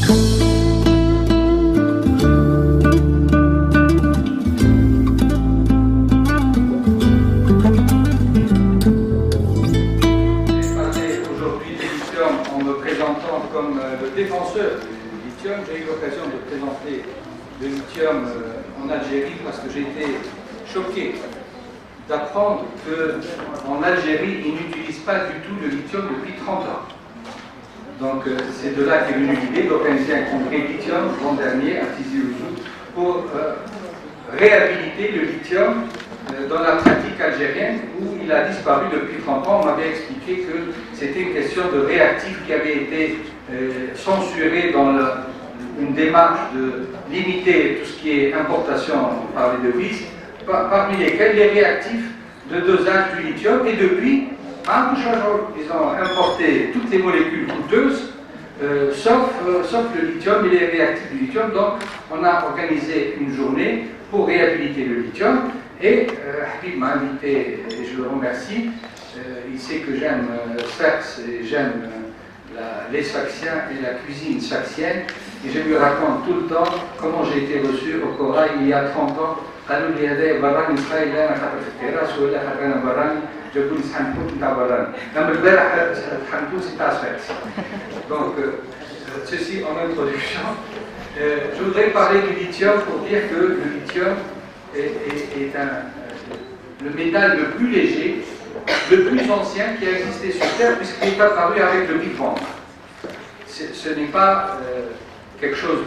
Comme le défenseur du lithium, j'ai eu l'occasion de présenter le lithium en Algérie parce que j'ai été choqué d'apprendre qu'en Algérie, ils n'utilisent pas du tout le lithium depuis 30 ans. Donc c'est de là qu'est venue l'idée d'organiser un congrès lithium l'an dernier à Tizi Ouzou pour réhabiliter le lithium dans la pratique algérienne où il a disparu depuis 30 ans. On m'avait expliqué que c'était une question de réactif qui avait été censuré dans une démarche de limiter tout ce qui est importation par les devises, parmi lesquels les réactifs de dosage du lithium. Et depuis, ils ont importé toutes les molécules coûteuses, sauf le lithium et les réactifs du lithium. Donc, on a organisé une journée pour réhabiliter le lithium. Et Habib m'a invité, et je le remercie. Il sait que j'aime Sfax et j'aime les Sfaxiens et la cuisine sfaxienne. Et je lui raconte tout le temps comment j'ai été reçu au Corail il y a 30 ans. Donc, ceci en introduction. Je voudrais parler du lithium pour dire que le lithium est le métal le plus léger, le plus ancien qui a existé sur Terre, puisqu'il est apparu avec le Big Bang. Ce n'est pas quelque chose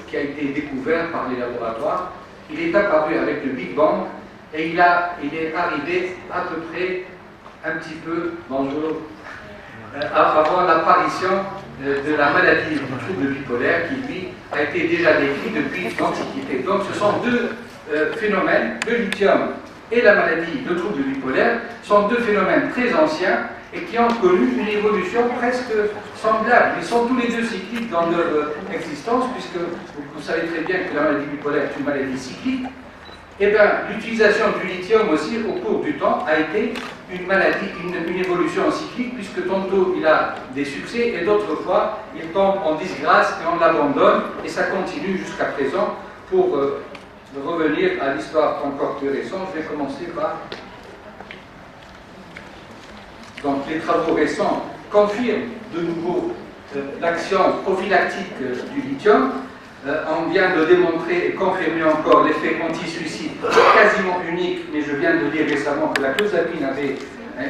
qui a été découvert par les laboratoires. Il est apparu avec le Big Bang et il est arrivé à peu près un petit peu dangereux avant l'apparition de la maladie du trouble bipolaire qui, lui, a été déjà décrit depuis l'Antiquité. Donc ce sont deux phénomènes, le lithium et la maladie de trouble bipolaire, sont deux phénomènes très anciens et qui ont connu une évolution presque semblable. Ils sont tous les deux cycliques dans leur existence, puisque vous savez très bien que la maladie bipolaire est une maladie cyclique. Et bien, l'utilisation du lithium aussi, au cours du temps, a été une maladie, une évolution cyclique, puisque tantôt il a des succès et d'autres fois il tombe en disgrâce et on l'abandonne, et ça continue jusqu'à présent. Pour revenir à l'histoire encore plus récente, je vais commencer par... Donc les travaux récents confirment de nouveau l'action prophylactique du lithium. On vient de démontrer et confirmer encore l'effet anti-suicide quasiment unique, mais je viens de dire récemment que la clozapine avait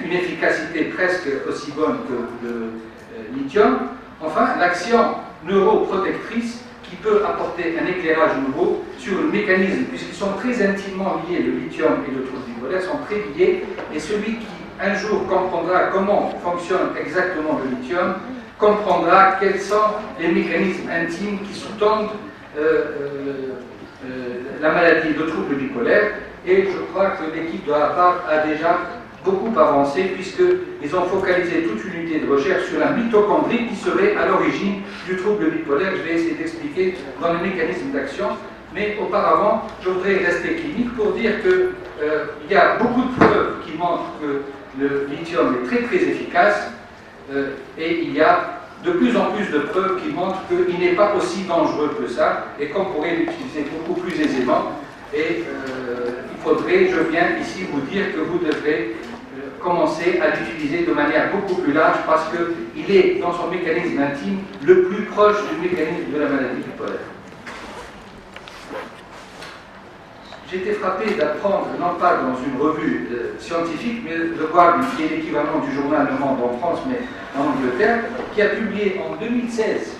une efficacité presque aussi bonne que le lithium. Enfin, l'action neuroprotectrice qui peut apporter un éclairage nouveau sur le mécanisme, puisqu'ils sont très intimement liés, le lithium et le trouble bipolaire sont très liés, et celui qui un jour comprendra comment fonctionne exactement le lithium, comprendra quels sont les mécanismes intimes qui sous-tendent la maladie de trouble bipolaire. Et je crois que l'équipe de Harvard a déjà beaucoup avancé, puisqu'ils ont focalisé toute une unité de recherche sur la mitochondrie qui serait à l'origine du trouble bipolaire. Je vais essayer d'expliquer dans les mécanismes d'action. Mais auparavant, je voudrais rester clinique pour dire qu'il y a beaucoup de preuves qui montrent que le lithium est très très efficace et il y a de plus en plus de preuves qui montrent qu'il n'est pas aussi dangereux que ça et qu'on pourrait l'utiliser beaucoup plus aisément. Et il faudrait, je viens ici vous dire que vous devrez commencer à l'utiliser de manière beaucoup plus large parce qu'il est dans son mécanisme intime le plus proche du mécanisme de la maladie bipolaire. J'ai été frappé d'apprendre, non pas dans une revue scientifique, mais de voir qui est l'équivalent du journal Le Monde en France, mais en Angleterre, qui a publié en 2016,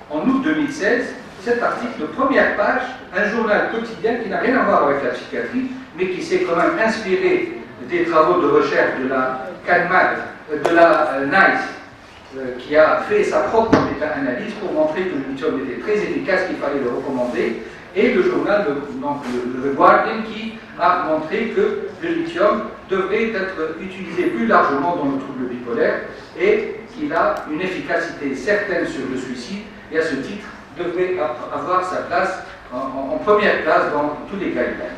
en août 2016, cet article, première page, un journal quotidien qui n'a rien à voir avec la psychiatrie, mais qui s'est quand même inspiré des travaux de recherche de la CanMat, de la NICE, qui a fait sa propre méta-analyse pour montrer que le lithium était très efficace, qu'il fallait le recommander. Et le journal, le Guardian, qui a montré que le lithium devrait être utilisé plus largement dans le trouble bipolaire et qu'il a une efficacité certaine sur le suicide et à ce titre devrait avoir sa place en première place dans tous les guidelines.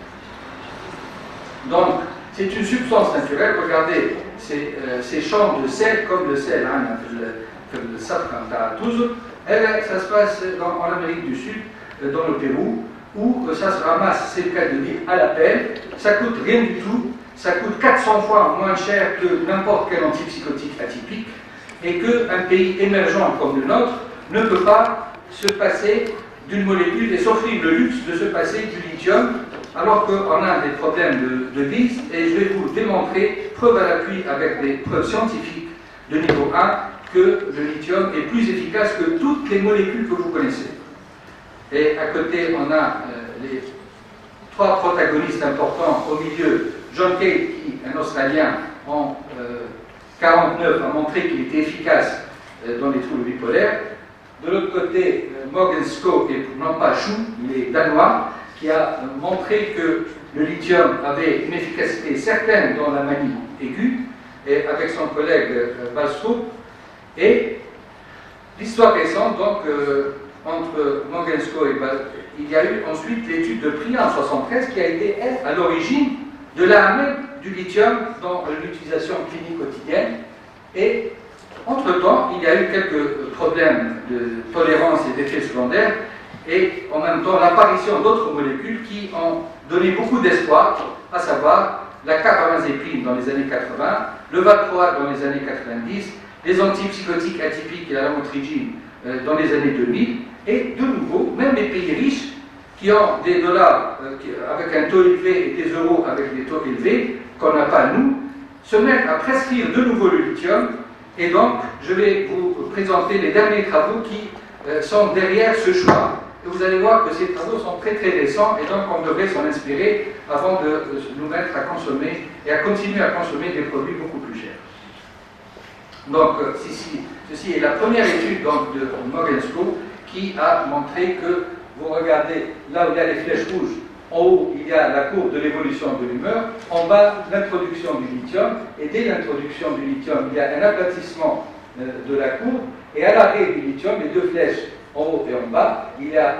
Donc, c'est une substance naturelle. Regardez ces champs de sel, comme le sel, hein, le Safranta Tuzo, ça se passe en Amérique du Sud, dans le Pérou, où ça se ramasse, c'est le cas de dire, à la pelle, ça coûte rien du tout, ça coûte 400 fois moins cher que n'importe quel antipsychotique atypique, et qu'un pays émergent comme le nôtre ne peut pas se passer d'une molécule et s'offrir le luxe de se passer du lithium, alors qu'on a des problèmes de vis, et je vais vous démontrer, preuve à l'appui avec des preuves scientifiques de niveau 1, que le lithium est plus efficace que toutes les molécules que vous connaissez. Et à côté, on a les trois protagonistes importants au milieu. John Cade, qui est un Australien, en 1949 a montré qu'il était efficace dans les troubles bipolaires. De l'autre côté, Morgan Scoe, et non pas Chou, il est danois, qui a montré que le lithium avait une efficacité certaine dans la manie aiguë, et avec son collègue Balstrup. Et l'histoire récente, donc, entre Morgan Scoe et il y a eu ensuite l'étude de Priya en 1973 qui a été, elle, à l'origine de l'arrêt même du lithium dans l'utilisation clinique quotidienne. Et entre-temps, il y a eu quelques problèmes de tolérance et d'effets secondaires, et en même temps l'apparition d'autres molécules qui ont donné beaucoup d'espoir, à savoir la carbamazépine dans les années 80, le valproate dans les années 90, les antipsychotiques atypiques et la lamotrigine dans les années 2000, et de nouveau, même les pays riches qui ont des dollars avec un taux élevé et des euros avec des taux élevés, qu'on n'a pas nous, se mettent à prescrire de nouveau le lithium. Et donc, je vais vous présenter les derniers travaux qui sont derrière ce choix. Et vous allez voir que ces travaux sont très très récents, et donc on devrait s'en inspirer avant de nous mettre à consommer et à continuer à consommer des produits beaucoup plus chers. Donc, ceci est la première étude donc, de Morgan Scoe qui a montré que, vous regardez, là où il y a les flèches rouges, en haut, il y a la courbe de l'évolution de l'humeur, en bas, l'introduction du lithium, et dès l'introduction du lithium, il y a un aplatissement de la courbe, et à l'arrêt du lithium, les deux flèches en haut et en bas, il y a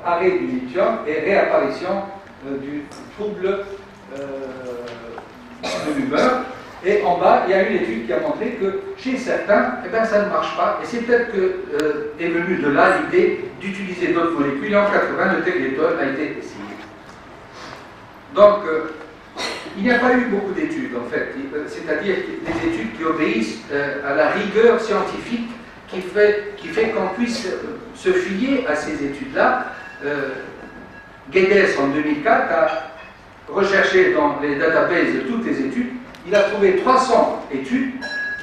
arrêt du lithium et réapparition du trouble de l'humeur. Et en bas, il y a une étude qui a montré que chez certains, eh ben, ça ne marche pas. Et c'est peut-être que est venue de là l'idée d'utiliser d'autres molécules. Et en 80, le teglétol a été essayé. Donc, il n'y a pas eu beaucoup d'études, en fait. C'est-à-dire des études qui obéissent à la rigueur scientifique qui fait qu'on puisse se fier à ces études-là. Guedes, en 2004, a recherché dans les databases de toutes les études. Il a trouvé 300 études,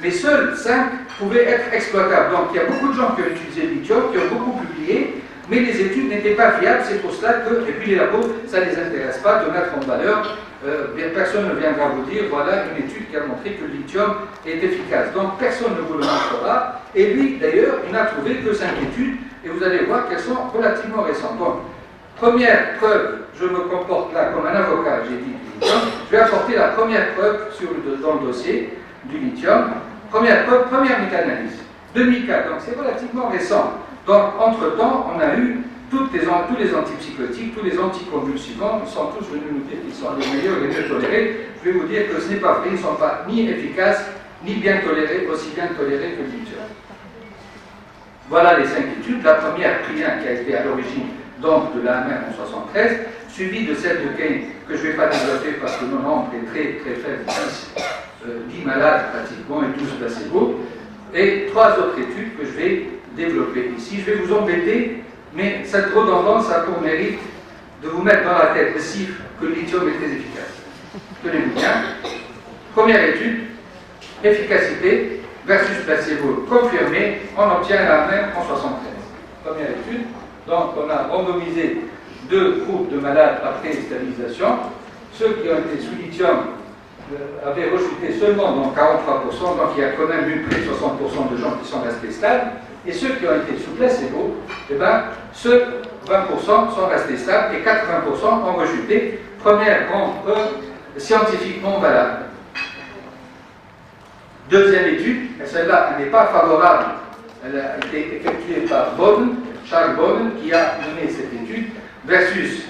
mais seules 5 pouvaient être exploitables. Donc il y a beaucoup de gens qui ont utilisé le lithium, qui ont beaucoup publié, mais les études n'étaient pas fiables. C'est pour cela que, et puis les labos, ça ne les intéresse pas de mettre en valeur. Personne ne viendra vous dire, voilà une étude qui a montré que le lithium est efficace. Donc personne ne vous le montrera. Et lui, d'ailleurs, il n'a trouvé que 5 études, et vous allez voir qu'elles sont relativement récentes. Donc, première preuve, je me comporte là comme un avocat, j'ai dit du lithium. Je vais apporter la première preuve dans le dossier du lithium. Première preuve, première méta-analyse. 2004, donc c'est relativement récent. Donc, entre-temps, on a eu tous les antipsychotiques, tous les anticonvulsivants, sont tous venus nous dire qu'ils sont les meilleurs et les mieux tolérés. Je vais vous dire que ce n'est pas vrai, ils ne sont pas ni efficaces, ni bien tolérés, aussi bien tolérés que le lithium. Voilà les 5 études. La première, Priya, qui a été à l'origine donc de la même en 73, suivie de celle de Kane, que je ne vais pas développer parce que mon nombre est très très faible, 10 malades pratiquement et 12 placebos, et 3 autres études que je vais développer ici. Je vais vous embêter, mais cette redondance a pour mérite de vous mettre dans la tête le chiffre que le lithium est très efficace. Tenez-vous bien. Première étude, efficacité versus placebo confirmé, on obtient la même en 73. Première étude. Donc, on a randomisé 2 groupes de malades après stabilisation. Ceux qui ont été sous lithium avaient rechuté seulement dans 43%, donc il y a quand même eu près de 60% de gens qui sont restés stables. Et ceux qui ont été sous placebo, eh ben, ceux 20% sont restés stables et 80% ont rechuté. Première grande preuve scientifiquement valable. Deuxième étude, et celle-là n'est pas favorable, elle a été effectuée par Charles Boden, qui a mené cette étude, versus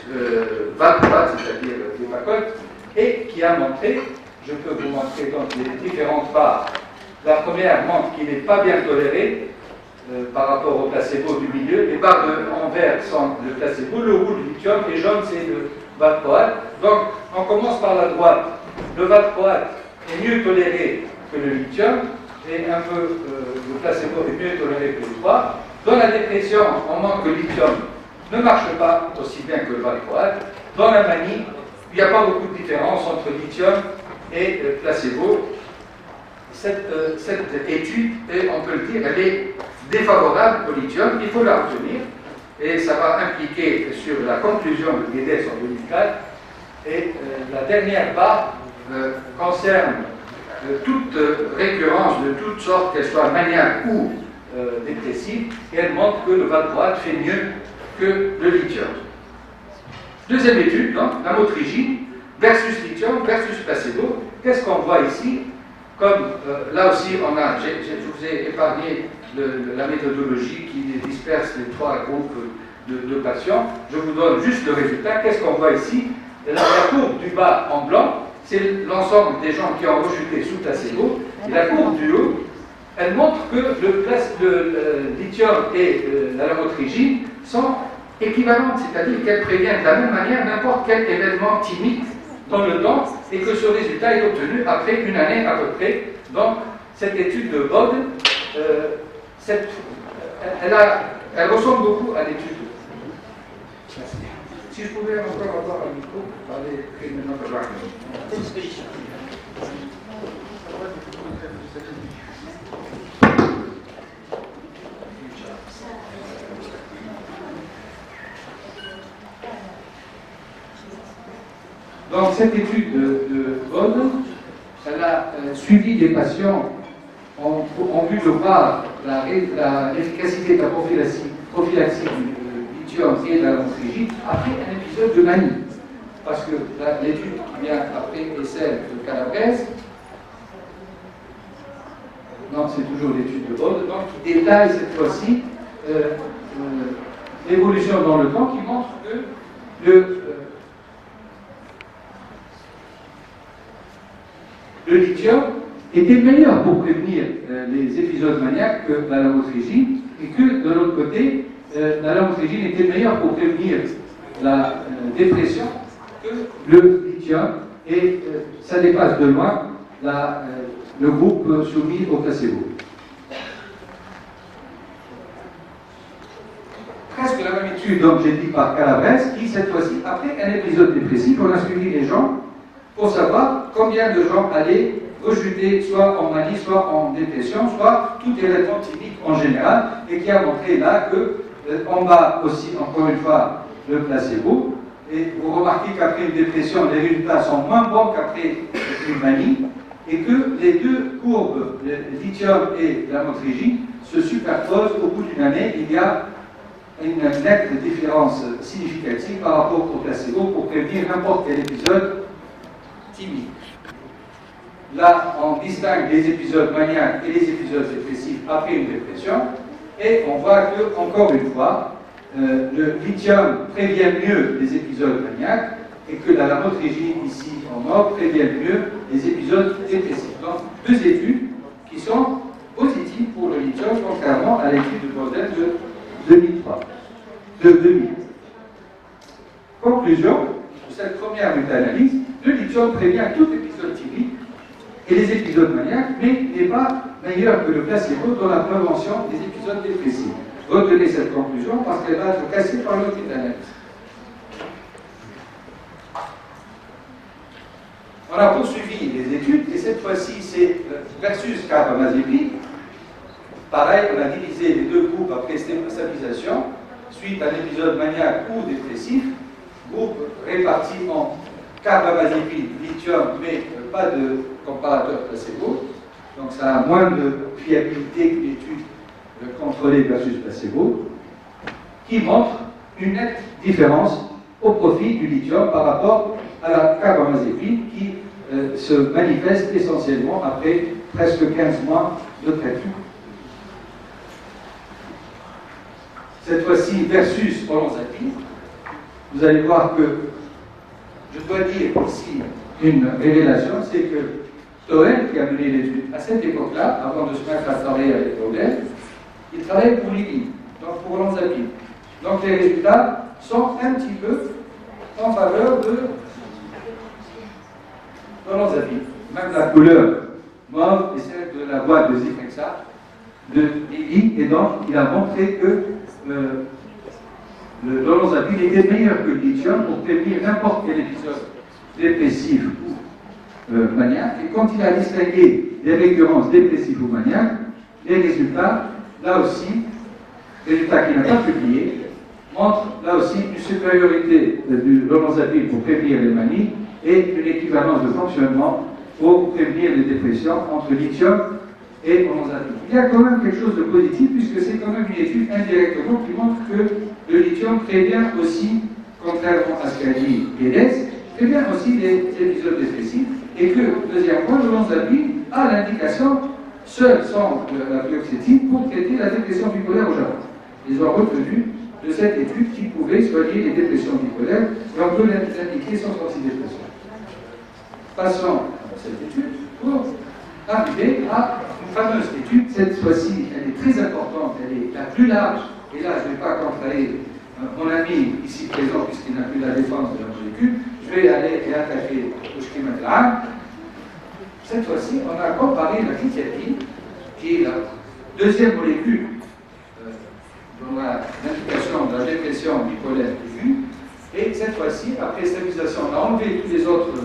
valproate, c'est-à-dire Depakote, et qui a montré, je peux vous montrer donc les différentes parts. La première montre qu'il n'est pas bien toléré, par rapport au placebo du milieu. Les barres en vert sont le placebo, le rouge lithium et jaune c'est le valproate. Donc on commence par la droite. Le valproate est mieux toléré que le lithium et un peu le placebo est mieux toléré que les trois. Dans la dépression, on manque de lithium ne marche pas aussi bien que le valproate. Dans la manie, il n'y a pas beaucoup de différence entre lithium et placebo. Cette étude, on peut le dire, elle est défavorable au lithium, il faut la retenir, et ça va impliquer sur la conclusion de Guedes en 2004. Et la dernière barre concerne toute récurrence de toutes sortes, qu'elle soit maniaque ou dépressive, et elle montre que le valproate fait mieux que le lithium. Deuxième étude, donc, la motrigine versus lithium versus placebo. Qu'est-ce qu'on voit ici? Comme là aussi, je vous ai épargné la méthodologie qui disperse les trois groupes de patients. Je vous donne juste le résultat. Qu'est-ce qu'on voit ici? La courbe du bas en blanc, c'est l'ensemble des gens qui ont rechuté sous placebo. Et la courbe du haut, elle montre que le lithium et la lamotrigine sont équivalentes, c'est-à-dire qu'elles préviennent de la même manière n'importe quel événement typique dans le temps, et que ce résultat est obtenu après une année à peu près. Donc, cette étude de Bode, elle ressemble beaucoup à l'étude. Merci. Si je pouvais encore avoir un micro pour parler maintenant de la Donc, cette étude de Bode, elle a suivi des patients en vue de voir l'efficacité de la prophylaxie du lithium et de la lamotrigine après un épisode de manie. Parce que l'étude qui vient après est celle de Calabrese. Non, c'est toujours l'étude de Bode, donc qui détaille cette fois-ci l'évolution dans le temps, qui montre que le lithium était meilleur pour prévenir les épisodes maniaques que la lamotrigine, et que de l'autre côté, la lamotrigine était meilleure pour prévenir la dépression que le lithium, et ça dépasse de loin le groupe soumis au placebo. Presque la même étude, donc j'ai dit par Calabrese, qui cette fois-ci, après un épisode dépressif, on a suivi les gens pour savoir combien de gens allaient rechuter soit en manie, soit en dépression, soit tout événement typique en général, et qui a montré là qu'on bat aussi, encore une fois, le placebo. Et vous remarquez qu'après une dépression, les résultats sont moins bons qu'après une manie, et que les deux courbes, le lithium et la lamotrigine, se superposent au bout d'une année. Il y a une nette différence significative par rapport au placebo pour prévenir n'importe quel épisode typique. Là, on distingue les épisodes maniaques et les épisodes dépressifs après une dépression, et on voit que, encore une fois, le lithium prévient mieux les épisodes maniaques, et que la lamotrigine, ici en or, prévient mieux les épisodes dépressifs. Donc, deux études qui sont positives pour le lithium, contrairement à l'étude de Bode de 2000. Conclusion de cette première méta-analyse: le lithium prévient tout épisode typique et les épisodes maniaques, mais n'est pas meilleur que le placebo dans la prévention des épisodes dépressifs. Retenez cette conclusion parce qu'elle va être cassée par une autre méta-analyse. On a poursuivi les études, et cette fois-ci c'est versus carbamazépine. Pareil, on a divisé les deux groupes après stabilisation suite à un épisode maniaque ou dépressif. Groupe réparti en carbamazépine, lithium, mais pas de comparateur placebo. Donc ça a moins de fiabilité que l'étude contrôlée versus placebo, qui montre une nette différence au profit du lithium par rapport à la carbamazépine, qui se manifeste essentiellement après presque 15 mois de traitement. Cette fois-ci versus olanzapine, vous allez voir que je dois dire ici une révélation, c'est que Toen, qui a mené l'étude à cette époque-là, avant de se mettre à travailler avec Bode, il travaille pour l'IBI, donc pour l'Anzapine. Donc les résultats sont un petit peu en faveur de l'Anzapine. Même la couleur mauve est celle de la boîte de Zifrexa de l'IBI, et donc il a montré que le l'Anzapine était meilleur que le lithium pour prévenir n'importe quel épisode dépressif ou maniaque. Et quand il a distingué des récurrences dépressives ou maniaques, les résultats, là aussi, résultats qu'il n'a pas publiés, montrent là aussi une supériorité de l'olanzapine pour prévenir les manies et une équivalence de fonctionnement pour prévenir les dépressions entre lithium et olanzapine. Il y a quand même quelque chose de positif puisque c'est quand même une étude indirectement qui montre que le lithium prévient aussi, contrairement à ce qu'a dit Guedes, prévient aussi les épisodes dépressifs et que, deuxième point, l'olanzapine a l'indication seule sans la fluoxétine pour traiter la dépression bipolaire au Japon. Ils ont retenu de cette étude qui pouvait soigner les dépressions bipolaires et on peut l'indiquer sans antidépression. Passons à cette étude pour arriver à une fameuse étude. Cette fois-ci, elle est très importante, elle est la plus large. Et là, je ne vais pas contrarier mon ami ici présent, puisqu'il n'a plus la défense de la molécule. Je vais aller et attaquer le schéma de l'âme. Cette fois-ci, on a comparé la quetiapine, qui est la deuxième molécule dans l'indication de la dépression bipolaire aiguë. Et cette fois-ci, après stabilisation, on a enlevé tous les autres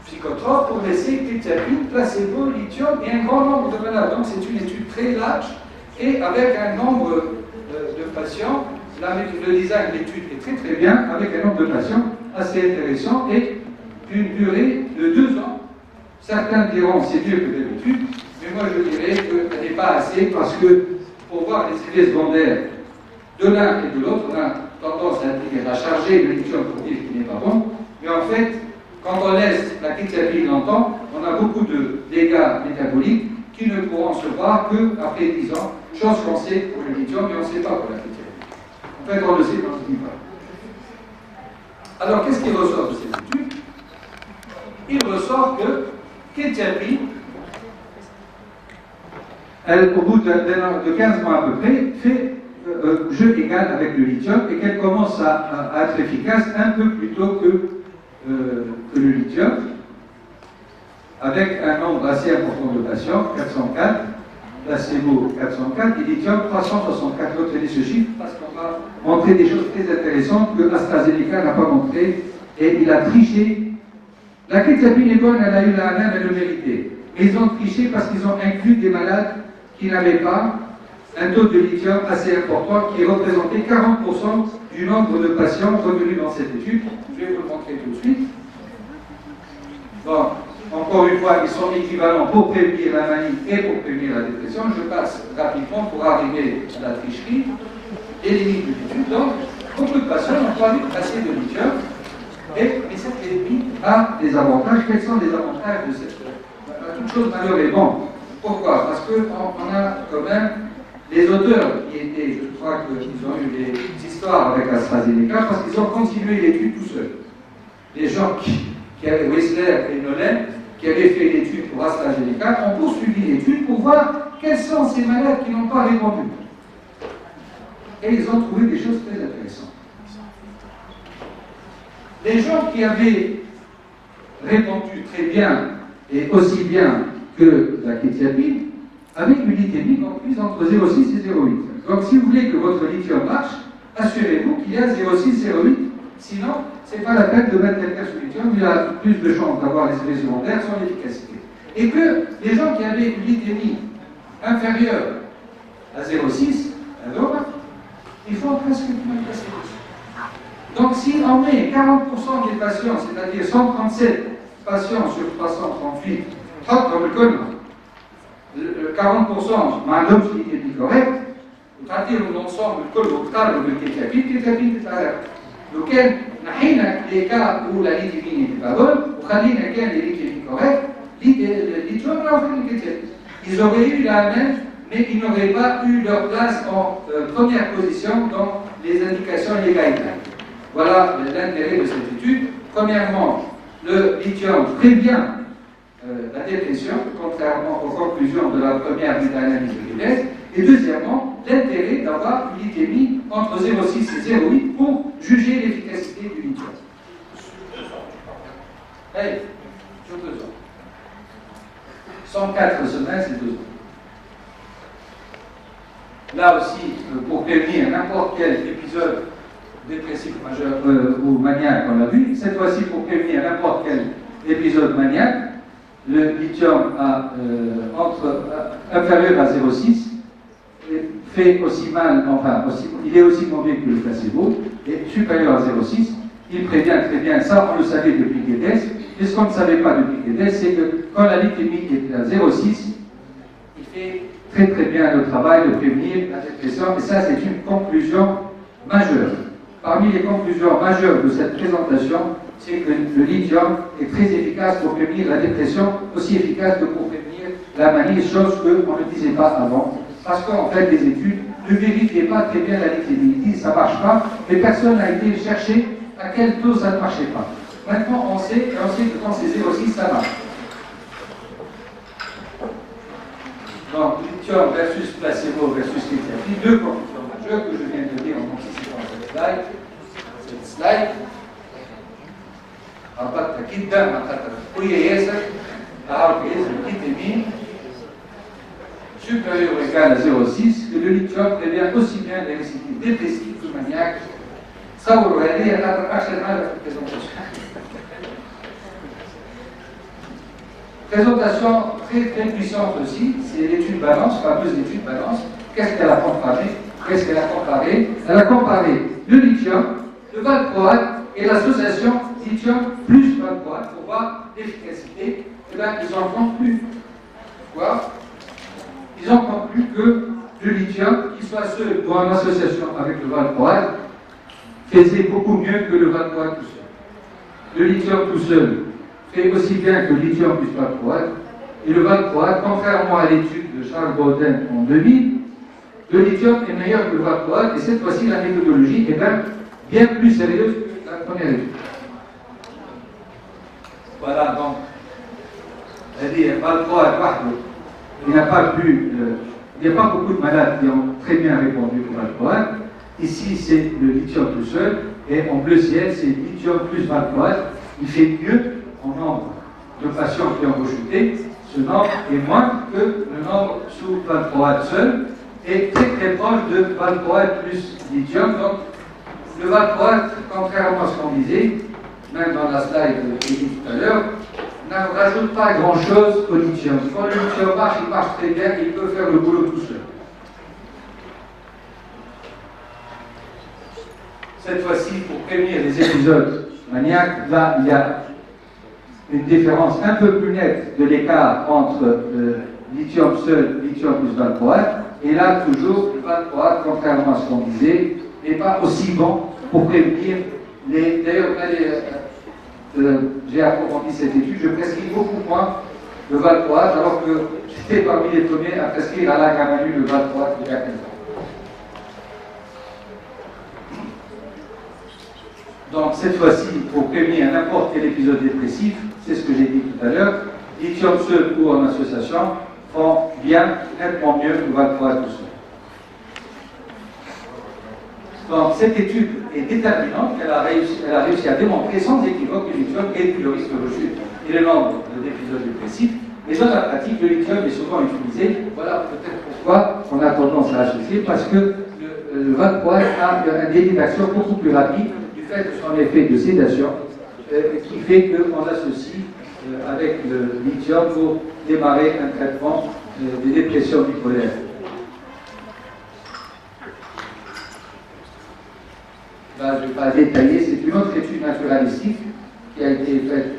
psychotropes pour laisser quetiapine, placebo, lithium et un grand nombre de malades. Donc c'est une étude très large et avec un nombre de patients. Le design de l'étude est très très bien, avec un nombre de patients assez intéressant et une durée de 2 ans. Certains diront c'est mieux que d'habitude, mais moi je dirais qu'elle n'est pas assez parce que pour voir les effets secondaires de l'un et de l'autre, on a tendance à charger le lithium pour dire qu'il n'est pas bon, mais en fait, quand on laisse la quetiapine longtemps, on a beaucoup de dégâts métaboliques qui ne pourront se voir qu'après 10 ans, chose qu'on sait pour le lithium, mais on ne sait pas pour la quetiapine. En fait, on le sait, mais on ne se dit pas. Alors, qu'est-ce qui ressort de cette étude? Il ressort que quetiapine, elle, au bout de 15 mois à peu près, fait jeu égal avec le lithium et qu'elle commence à être efficace un peu plus tôt que le lithium, avec un nombre assez important de patients, 404, placebo 404 et lithium 364. Retenez ce chiffre parce qu'on va montrer des choses très intéressantes que AstraZeneca n'a pas montré et il a triché. La quetiapine est bonne, elle a eu la même, elle le méritait. Mais ils ont triché parce qu'ils ont inclus des malades qui n'avaient pas un taux de lithium assez important qui représentait 40% du nombre de patients revenus dans cette étude. Je vais vous le montrer tout de suite. Bon, encore une fois, ils sont équivalents pour prévenir la manie et pour prévenir la dépression. Je passe rapidement pour arriver à la tricherie et les limites de l'étude. Donc, beaucoup de patients n'ont pas eu assez de lithium. Mais cette limite a des avantages. Quels sont les avantages de cette toute chose malheur est bon. Pourquoi? Parce qu'on a quand même les auteurs qui étaient, je crois qu'ils ont eu des histoires avec AstraZeneca parce qu'ils ont continué l'étude tout seuls. Les gens qui avaient Wessler et Nolen, qui avaient fait l'étude pour AstraZeneca, ont poursuivi l'étude pour voir quels sont ces malades qui n'ont pas répondu. Et ils ont trouvé des choses très intéressantes. Les gens qui avaient répondu très bien et aussi bien que la quetiapine avaient une glycémie comprise entre 0,6 et 0,8. Donc si vous voulez que votre lithium marche, assurez-vous qu'il y a 0,6, 0,8. Sinon, ce n'est pas la peine de mettre quelqu'un sous lithium, il a plus de chances d'avoir les effets secondaires sans l'efficacité. Et que les gens qui avaient une glycémie inférieure à 0,6, alors, il faut presque plus passer dessus. Donc si on met 40% des patients, c'est-à-dire 137 patients sur 338, 30 comme le col, 40% معندهمش glycémie correcte, وتعطيهم l'ensemble الكل وقتربوا بالكيتابين تتعرف. لو كان نحينا لي كا اولى ليتيمين بابول وخلينا كان لي ليتيمين correct, lithium راهو في الكيتابين. Ils auraient eu la même, mais ils n'auraient pas eu leur place en première position dans les indications et les guidelines. Voilà l'intérêt de cette étude. Premièrement, le lithium prévient la dépression, contrairement aux conclusions de la première méta-analyse de Guedes. Et deuxièmement, l'intérêt d'avoir une glycémie entre 0,6 et 0,8 pour juger l'efficacité du lithium. Hey, sur 2 ans. 104 semaines, c'est 2 ans. Là aussi, pour prévenir n'importe quel épisode dépressif majeur ou maniaque, on l'a vu, cette fois-ci pour prévenir n'importe quel épisode maniaque, le lithium inférieur à 0,6 fait aussi mal, enfin, il est aussi mauvais que le placebo, et supérieur à 0,6, il prévient très bien, ça on le savait depuis Guedes, et ce qu'on ne savait pas depuis Guedes, c'est que quand la glycémie est à 0,6, il fait très très bien le travail de prévenir la dépression, et ça c'est une conclusion majeure. Parmi les conclusions majeures de cette présentation, c'est que le lithium est très efficace pour prévenir la dépression, aussi efficace que pour prévenir la manie, chose qu'on ne disait pas avant. Parce qu'en fait, les études ne vérifiaient pas très bien la glycémie. Ils disent ça ne marche pas, mais personne n'a été chercher à quel taux ça ne marchait pas. Maintenant, on sait que quand c'est 0,6, ça marche. Donc, lithium versus placebo versus lithium, deux conclusions majeures que je viens de dire en anticipant cette slide. ربطتها جدا مع خاطر خويا ياسر عارف ياسر الكيتامين supérieur ou égal à 0,6 que le lithium prévient aussi bien les récidives dépressives que maniaques. تصوروا هذه خاطر اخر مره في البريزونتاسيون. Présentation très très puissante aussi, c'est l'étude balance, fameuse étude balance. Qu'est-ce qu'elle a comparé? Elle a comparé le lithium, le valproate et l'association lithium plus valproate pour voir l'efficacité. Et bien, ils ont conclu quoi? Ils ont conclu que le lithium, qu'il soit seul ou en association avec le valproate, faisait beaucoup mieux que le valproate tout seul. Le lithium tout seul fait aussi bien que le lithium plus valproate. Et le valproate, contrairement à l'étude de Charles Baudin en 2000, le lithium est meilleur que le valproate, et cette fois-ci, la méthodologie est bien plus sérieuse que la première étude. Voilà, donc, c'est-à-dire, valproate, il n'y a pas beaucoup de malades qui ont très bien répondu au valproate. Ici, c'est le lithium tout seul, et en bleu ciel, c'est lithium plus valproate. Il fait mieux en nombre de patients qui ont rechuté. Ce nombre est moins que le nombre sous valproate seul, et très très proche de valproate plus lithium. Donc, le valproate, contrairement à ce qu'on disait, même dans la slide que j'ai dit tout à l'heure, ne rajoute pas grand-chose au lithium. Quand le lithium marche, il marche très bien, il peut faire le boulot tout seul. Cette fois-ci, pour prévenir les épisodes maniaques, là, il y a une différence un peu plus nette de l'écart entre lithium seul, lithium plus valproate, et là, toujours, le valproate, contrairement à ce qu'on disait, n'est pas aussi bon pour prévenir les... D'ailleurs, j'ai approfondi cette étude, je prescris beaucoup moins le valproate, alors que j'étais parmi les premiers à prescrire à la Gamanu le valproate il y a 15 ans. Donc, cette fois-ci, pour prévenir n'importe quel épisode dépressif, c'est ce que j'ai dit tout à l'heure, lithium seul ou en association font bien, nettement mieux que le valproate tout seul. Donc, cette étude est déterminante, elle a réussi à démontrer sans équivoque que le lithium réduit le risque de rechute et le nombre d'épisodes dépressifs. Mais dans la pratique, le lithium est souvent utilisé. Voilà peut-être pourquoi on a tendance à associer, parce que le valproate a un délai d'action beaucoup plus rapide du fait de son effet de sédation, qui fait qu'on l'associe avec le lithium pour démarrer un traitement des dépressions bipolaires. Là, je ne vais pas détailler, c'est une autre étude naturalistique qui a été faite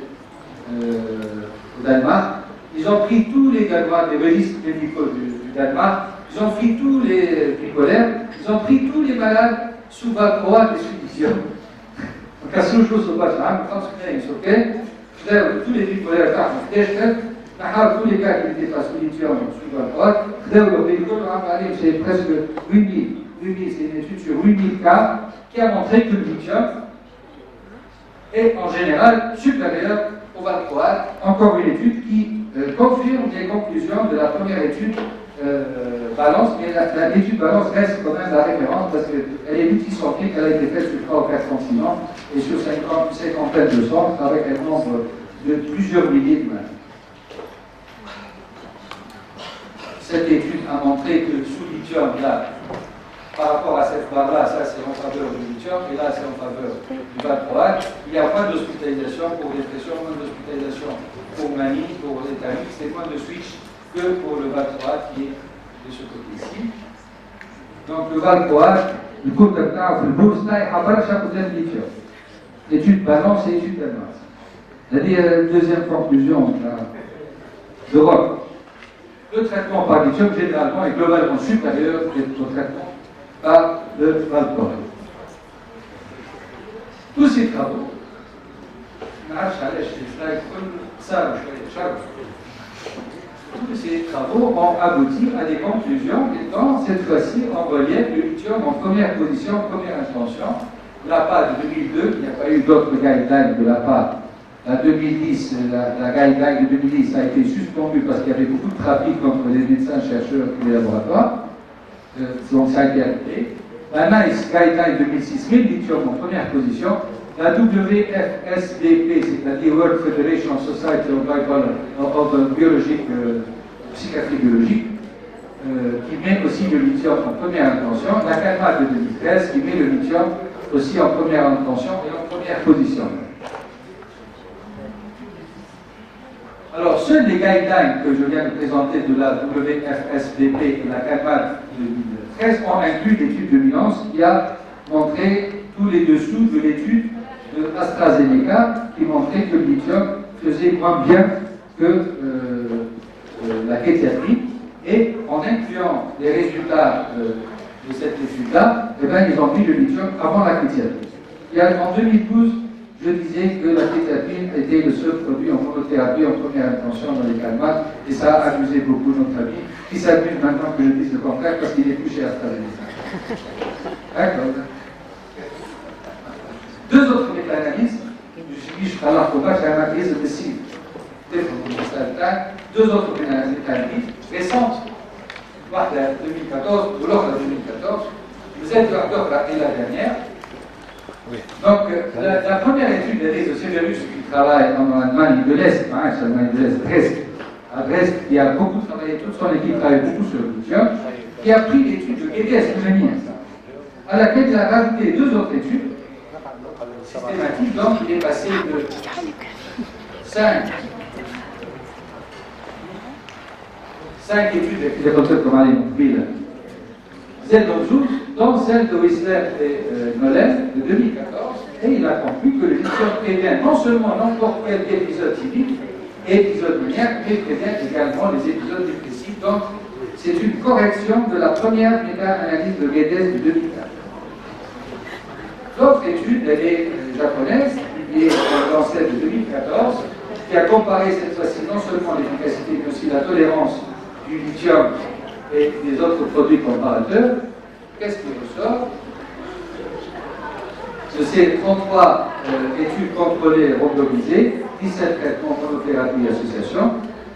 au Danemark. Ils ont pris tous les Danois des registres médicaux du Danemark, ils ont pris tous les bipolaires, ils ont pris tous les malades sous valproate et sous lithium. Donc, à ce jour, ce pas ça, tous les bipolaires, tous les gars qui étaient pas sous lithium sous valproate, c'est presque 8000, c'est une étude sur 8000 cas qui a montré que le lithium est en général supérieur au valproate. Encore une étude qui confirme les conclusions de la première étude balance, mais l'étude balance reste quand même la référence parce qu'elle est multiscientifique, elle a été faite sur 3 ou 4 continents et sur 50 de centres avec un nombre de plusieurs milliers de mains. Cette étude a montré que sous lithium, là, par rapport à cette barre-là, ça c'est en faveur du lithium, et là c'est en faveur du valproate, il y a moins d'hospitalisation pour dépression, moins d'hospitalisation pour manie, pour l'éthanol, c'est moins de switch que pour le valproate qui est de ce côté-ci. Donc le valproate, le coût de temps, le bourse, là, il a chaque côté de lithium. Étude balance et étude balance. C'est-à-dire, deuxième conclusion de Rock. Le traitement par lithium, généralement, est globalement supérieur au traitement par le valproate. Tous ces travaux, tous ces travaux ont abouti à des conclusions étant cette fois-ci en relief le lithium en première position, première intention. L'APA de 2002, il n'y a pas eu d'autres guidelines de l'APA. La 2010, la guideline de 2010 a été suspendue parce qu'il y avait beaucoup de trafic entre les médecins, chercheurs et les laboratoires. Donc ça a été arrêté. La NICE guideline 2006 met le lithium en première position. La WFSBP, c'est-à-dire World Federation Society of Biologique, Psychiatrie biologique, qui met aussi le lithium en première intention. La CALMA de 2013 qui met le lithium aussi en première intention et en première position. Alors, seuls les guidelines que je viens de présenter de la WFSBP et la CALMA de 2013 ont inclus l'étude de Milans qui a montré tous les dessous de l'étude de AstraZeneca qui montrait que le lithium faisait moins bien que la kétiapine. Et en incluant les résultats de cette étude-là, eh bien, ils ont mis le lithium avant la kétiapine. En 2012, je disais que la kétiapine était le seul produit en monothérapie en première intention dans les calmates, et ça a amusé beaucoup notre ami, qui s'amuse maintenant que je dise le contraire parce qu'il est plus chez AstraZeneca. D'accord. Deux autres méta-analyses, je suis à l'arcoba, j'ai un analyse de cible. Deux autres méta-analyses récentes, واحدة 2014 والأخرى 2014, vous êtes d'accord et la dernière. Donc, la première étude de Severus qui travaille en Allemagne de l'Est, Allemagne de l'Est, Dresde, à Dresde, qui a beaucoup travaillé, toute son équipe travaille beaucoup sur le lithium, qui a pris l'étude de GDS à laquelle il a rajouté deux autres études systématiques, donc il est passé de 5 études avec les concepts comme Ali Moukbil, dont celle de Whistler et Nolen de 2014, et il a conclu que le lithium prévient non seulement n'importe quel épisode typique, épisode maniaque, mais prévient également les épisodes dépressifs. Donc, c'est une correction de la première méta-analyse de Guedes de 2004. L'autre étude, elle est japonaise, publiée dans celle de 2014, qui a comparé cette fois-ci non seulement l'efficacité, mais aussi la tolérance du lithium et des autres produits comparateurs. Qu'est-ce qui ressort de ces 33 études contrôlées et randomisées, 17 traitements monothérapie et association.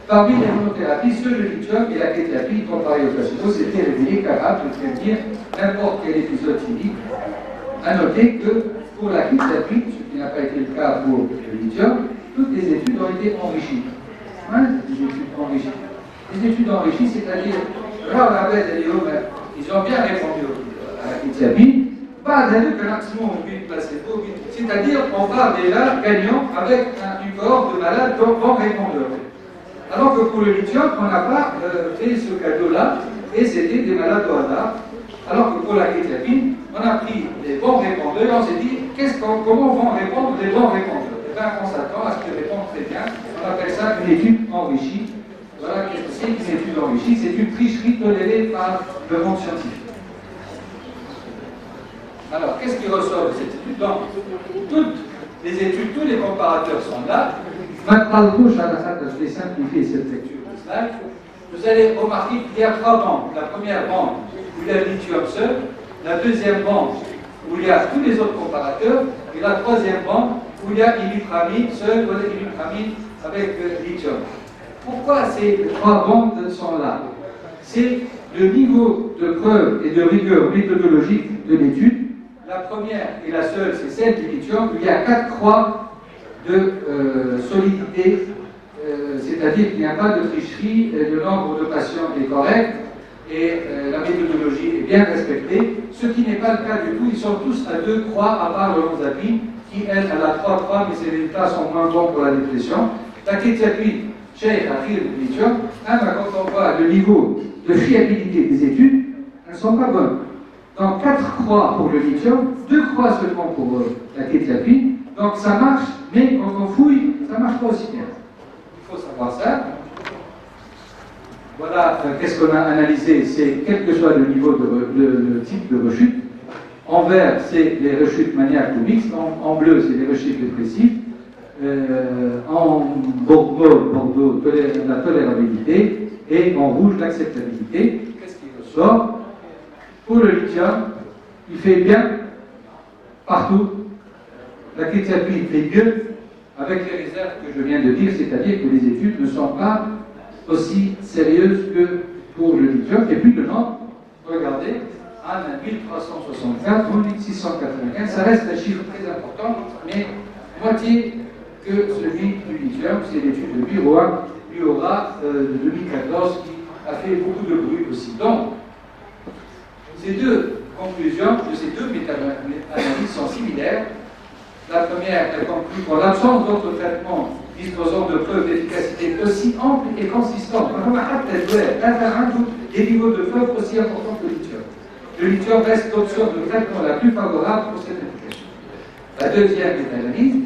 Parmi les monothérapies, seul le lithium et la kétiapine comparés au placebo s'étaient révélés capables de prévenir n'importe quel épisode clinique. À noter que pour la kétiapine, ce qui n'a pas été le cas pour le lithium, toutes les études ont été enrichies. Des études enrichies. Les études enrichies, c'est-à-dire, ils ont bien répondu à la kétiapine, c'est-à-dire on part déjà gagnant avec un corps de malade bon répondeur. Alors que pour le lithium, on n'a pas fait ce cadeau-là, et c'était des malades au hasard. Alors que pour la kétiapine, on a pris des bons répondeurs, et on s'est dit, comment vont répondre les bons répondeurs? Et bien, on s'attend à ce qu'ils répondent très bien. On appelle ça une étude enrichie. Voilà, qu'est-ce que c'est qu'une étude enrichie? C'est une tricherie tolérée par le monde scientifique. Alors, qu'est-ce qui ressort de cette étude? Donc, toutes les études, tous les comparateurs sont là. Maintenant, je vais simplifier cette lecture de slide. Vous allez remarquer qu'il y a trois bandes. La première bande où il y a le lithium seul, la deuxième bande où il y a tous les autres comparateurs, et la troisième bande où il y a imipramine seul ou imipramine avec lithium. Pourquoi ces trois bandes sont là? c'est le niveau de preuve et de rigueur méthodologique de l'étude. La première et la seule, c'est celle du lithium, où il y a 4 croix de solidité, c'est-à-dire qu'il n'y a pas de tricherie, le nombre de patients est correct et la méthodologie est bien respectée, ce qui n'est pas le cas du tout. Ils sont tous à 2 croix, à part le Lonzapi, qui elle a 3 croix, mais ses résultats sont moins bons pour la dépression. La Quetzalcoatl, Cheikh, Akhil, le lithium, quand on voit le niveau de fiabilité des études, elles ne sont pas bonnes. Donc 4 croix pour le lithium, 2 croix seulement pour la Quetzalcoatl. Donc ça marche, mais quand on fouille, ça ne marche pas aussi bien. Il faut savoir ça. Voilà, qu'est-ce qu'on a analysé, c'est quel que soit le niveau, le type de rechute. En vert, c'est les rechutes maniaques ou mixtes. En bleu, c'est les rechutes dépressives. En bordeaux, la tolérabilité. Et en rouge, l'acceptabilité. Qu'est-ce qui ressort? Pour le lithium, il fait bien partout. La Quetzalcoatl fait mieux avec les réserves que je viens de dire, c'est-à-dire que les études ne sont pas aussi sérieuses que pour le lithium. Et puis le nombre, regardez, à 1364 ou 1695, ça reste un chiffre très important, mais moitié que celui du lithium. C'est l'étude de Biroa, de 2014, qui a fait beaucoup de bruit aussi. Donc, ces deux conclusions de ces deux méta-analyses sont similaires. La première, elle conclut qu'en l'absence d'autres traitements disposant de preuves d'efficacité aussi amples et consistantes, des niveaux de preuves aussi importants que le lithium. Le lithium reste l'option de traitement la plus favorable pour cette indication. La deuxième méta-analyse,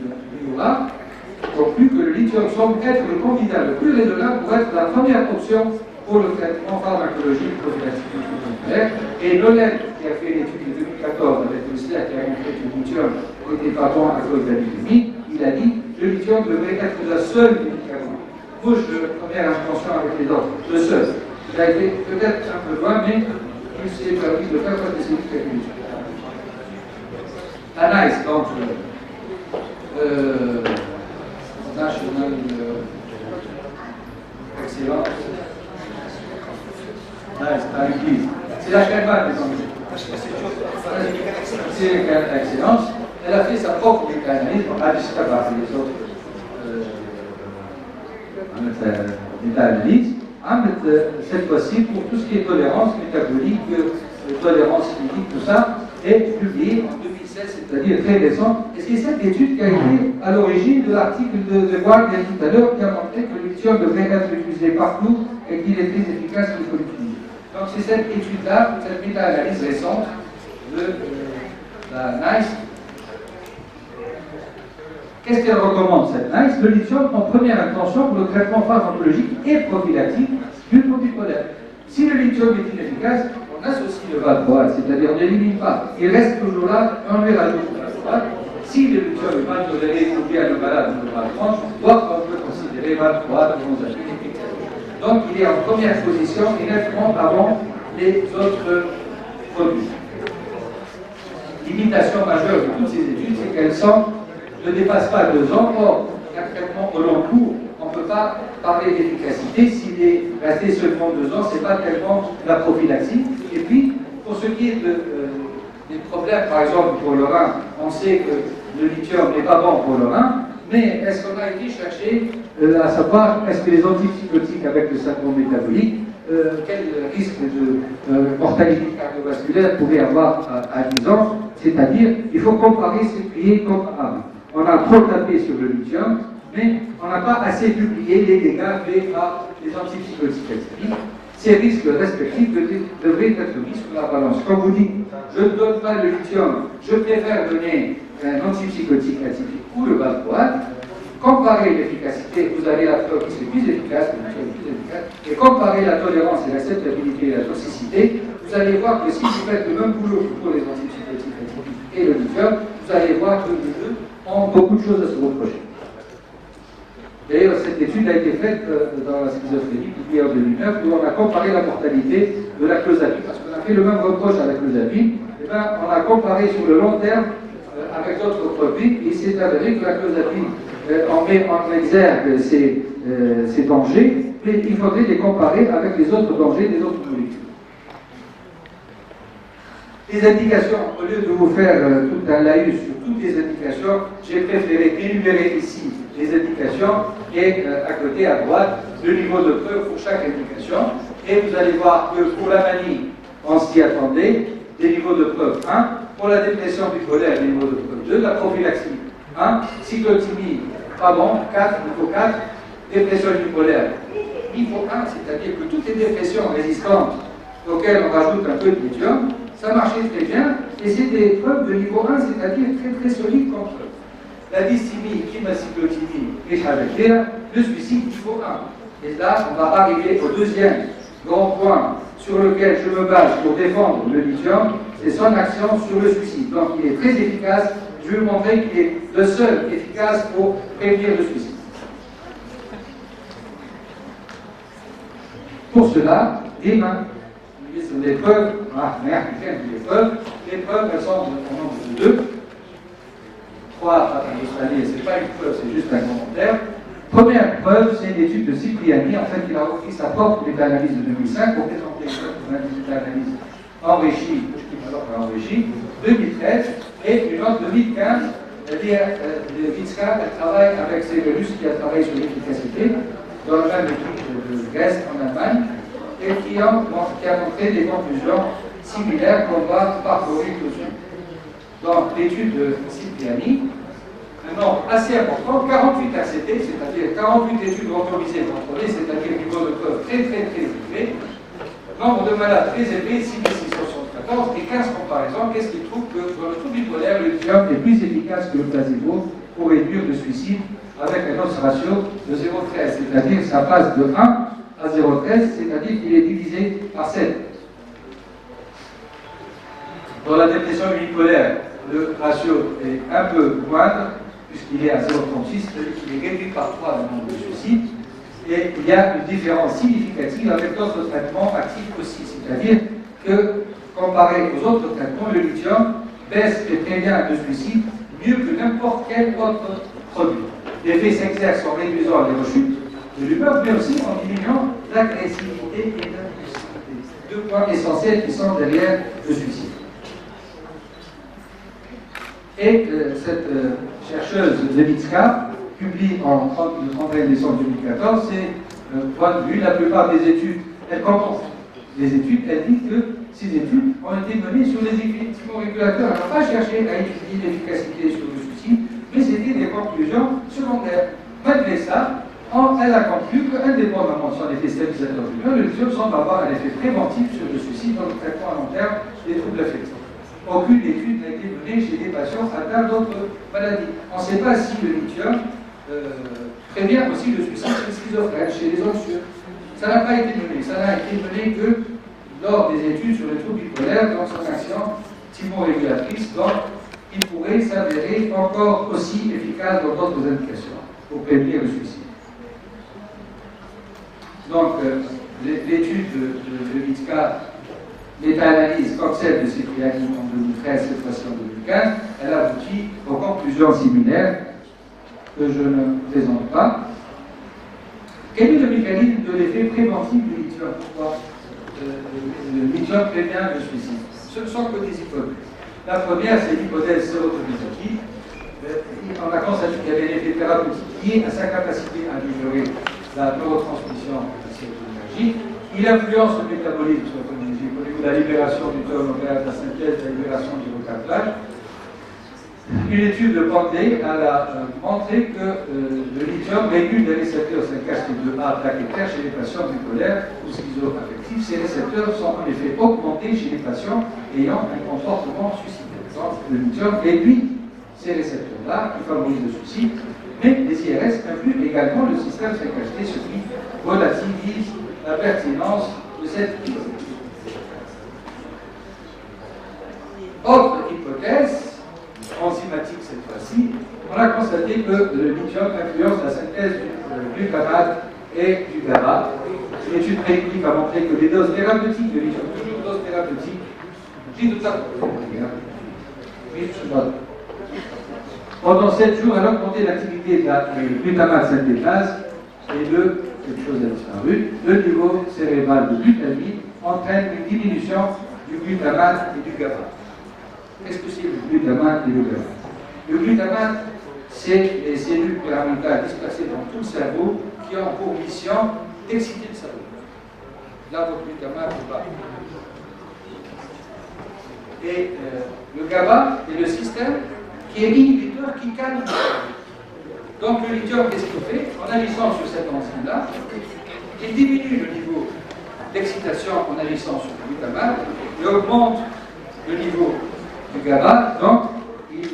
conclut que le lithium semble être le candidat le plus raisonnable pour être la première option pour le traitement pharmacologique prophylaxique musculaire. Et Nolet, qui a fait l'étude de 2014 avec le SLER, qui a montré que le lithium n'était pas bon à cause de la lipidémie, il a dit que le lithium devrait être la seule médicament. Bouche de première intention avec les autres, le seul. Il a été peut-être un peu loin, mais il s'est permis de faire parce que c'est une technique. Nice, donc, National Excellence. Nice, c'est la Calvane, les Anglais. C'est l'excellence. Elle a fait sa propre méta-analyse, à discuter les autres méta-analyses. Cette fois-ci, pour tout ce qui est tolérance métabolique, tolérance physique, tout ça, est publié en 2016, c'est-à-dire très récent. Et c'est cette étude qui a été à l'origine de l'article de Guardian tout à l'heure, qui a montré que le lithium devrait être utilisé partout et qu'il est très efficace qu'il faut l'utiliser. Donc c'est cette étude-là, cette méta-analyse récente de la NICE. Qu'est-ce qu'elle recommande, cette NICE? Le lithium en première intention pour le traitement pharmacologique et prophylactique du bipolaire. Si le lithium est inefficace, on associe le valproate, c'est-à-dire on n'élimine pas. Il reste toujours là, on lui rajoute le valproate. Si le lithium est mal toléré ou bien le malade ne va le prendre, on peut considérer valproate comme un. Donc il est en première position et nettement avant les autres produits. L'imitation majeure de toutes ces études, c'est qu'elles ne dépassent pas 2 ans. Or, un traitement au long cours, on ne peut pas parler d'efficacité. S'il est resté seulement 2 ans, ce n'est pas tellement la prophylaxie. Et puis, pour ce qui est des problèmes, par exemple pour le rein, on sait que le lithium n'est pas bon pour le rein. Mais est-ce qu'on a été chercher à savoir, est-ce que les antipsychotiques avec le syndrome métabolique, quel risque de mortalité cardiovasculaire pourrait avoir à 10 ans? C'est-à-dire, il faut comparer ces qui est comparable. On a trop tapé sur le lithium, mais on n'a pas assez publié les dégâts faits par les antipsychotiques atypiques. Ces risques respectifs devraient être mis sur la balance. Quand vous dites, je ne donne pas le lithium, je préfère donner un antipsychotique atypique ou le valproate, comparez l'efficacité, vous avez la preuve que c'est plus efficace, et comparez la tolérance et l'acceptabilité et la toxicité, vous allez voir que si vous faites le même boulot que pour les antipsychotiques atypiques et le lithium, vous allez voir que les deux ont beaucoup de choses à se reprocher. D'ailleurs, cette étude a été faite dans la schizophrénie, publiée en 2009, où on a comparé la mortalité de la clozapine, parce qu'on a fait le même reproche à la clozapine, et bien on a comparé sur le long terme avec d'autres produits, et il s'est avéré que la clozapine, on met en exergue ses dangers, mais il faudrait les comparer avec les autres dangers des autres molécules. Les indications, au lieu de vous faire tout un laïus sur toutes les indications, j'ai préféré énumérer ici les indications et à côté, à droite, le niveau de preuve pour chaque indication. Et vous allez voir que pour la manie, on s'y attendait, des niveaux de preuve 1, pour la dépression bipolaire, des niveaux de preuve 2, la prophylaxie 1, cyclotimie, pas bon, 4, il faut 4, dépression bipolaire, niveau 1, c'est-à-dire que toutes les dépressions résistantes auxquelles on rajoute un peu de lithium, ça marchait très bien, et c'est des preuves de niveau 1, c'est-à-dire très très solides comme preuve. La dysthymie, l'hymacyclotimie, le suicide niveau 1. Et là, on va arriver au deuxième grand point sur lequel je me base pour défendre le lithium, c'est son action sur le suicide. Donc il est très efficace, je vais vous montrer qu'il est le seul efficace pour prévenir le suicide. Pour cela, les preuves, les preuves, elles sont au nombre de 2. 3 en Australie, ce n'est pas une preuve, c'est juste un commentaire. Première preuve, c'est l'étude de Cipriani. En fait, il a repris sa propre méta-analyse de 2005 pour présenter une méta-analyse enrichie, enrichie, 2013, et une autre 2015. C'est-à-dire, Witzka, elle travaille avec Severus, qui a travaillé sur l'efficacité, dans le même équipe de Grèce en Allemagne, et qui a montré des conclusions similaires qu'on va parcourir tout de suite. Donc, l'étude de Cipriani, un nombre assez important, 48 RCT, c'est-à-dire 48 études autorisées contrôlées, c'est-à-dire niveau de preuve très élevé, nombre de malades très élevé, 6674, et 15 comparaisons. Qu'est-ce qu'il trouve que dans le trouble bipolaire, le lithium est plus efficace que le placebo pour réduire le suicide avec un autre ratio de 0,13, c'est-à-dire ça passe de 1 à 0,13, c'est-à-dire qu'il est divisé par 7. Dans la dépression unipolaire, le ratio est un peu moindre, puisqu'il est à 0,36, c'est-à-dire qu'il est réduit par 3 le nombre de suicides, et il y a une différence significative avec d'autres traitements actifs aussi, c'est-à-dire que, comparé aux autres traitements, le lithium baisse et prévient le suicide mieux que n'importe quel autre produit. L'effet s'exerce en réduisant les rechutes de l'humeur, mais aussi en diminuant l'agressivité et l'impulsivité. Deux points essentiels qui sont derrière le suicide. Et cette chercheuse Levitska publie en 31 décembre 2014, c'est le point de vue, la plupart des études, elle compense les études, elle dit que ces études ont été menées sur les effets régulateurs. Elle n'a pas cherché à étudier l'efficacité sur le suicide, mais c'était des conclusions secondaires. Malgré ça, elle a conclu qu'indépendamment de son effet stabilisateur du cœur, le lithium semble avoir un effet préventif sur le suicide dans le traitement à long terme des troubles affectifs. Aucune étude n'a été menée chez des patients atteints d'autres maladies. On ne sait pas si le lithium prévient aussi le suicide chez les schizophrènes, chez les anxieux. Ça n'a pas été mené. Ça n'a été mené que lors des études sur les troubles bipolaires, dans son action thymorégulatrice. Donc, il pourrait s'avérer encore aussi efficace dans d'autres indications pour prévenir le suicide. Donc, l'étude de Witzka, méta-analyse comme celle de Cipriani en 2013, cette fois-ci en 2015, elle aboutit aux conclusions similaires que je ne présente pas. Quel est le mécanisme de l'effet préventif du lithium? Pourquoi le lithium prévient le suicide? Ce ne sont que des hypothèses. La première, c'est l'hypothèse sérotoninogénique. On a constaté qu'il y avait un effet thérapeutique lié à sa capacité à améliorer la neurotransmission sérotonergique. Il influence le métabolisme sérotonergique au niveau de la libération du turnover, de la synthèse, de la libération du recaplage. Une étude de Pandey a montré que le lithium régule les récepteurs 5-HT2A plaquettaires chez les patients bipolaires ou schizoaffectifs. Ces récepteurs sont en effet augmentés chez les patients ayant un comportement suicidaire. Donc, le lithium réduit ces récepteurs-là qui favorisent le suicide, mais les IRS influent également le système 5-HT, ce qui relativise la pertinence de cette hypothèse. Autre hypothèse, enzymatique cette fois-ci, on a constaté que le lithium influence la synthèse du glutamate et du GABA. Une étude préclinique a montré que les doses thérapeutiques de lithium, toujours doses thérapeutiques, pendant 7 jours, elle a augmenté l'activité de la glutamate synthétase et de quelque chose a disparu, le niveau cérébral de glutamine entraîne une diminution du glutamate et du GABA. Qu'est-ce que c'est le glutamate et le GABA? Le glutamate, c'est les cellules pyramidales dispersées dans tout le cerveau qui ont pour mission d'exciter le cerveau. Là, votre glutamate est bas. Et le GABA est le système qui est inhibiteur, qui calme le cerveau. Donc le lithium, qu'est-ce qu'il fait? En agissant sur cette enzyme-là, il diminue le niveau d'excitation en agissant sur le glutamate, il augmente le niveau du GABA, donc il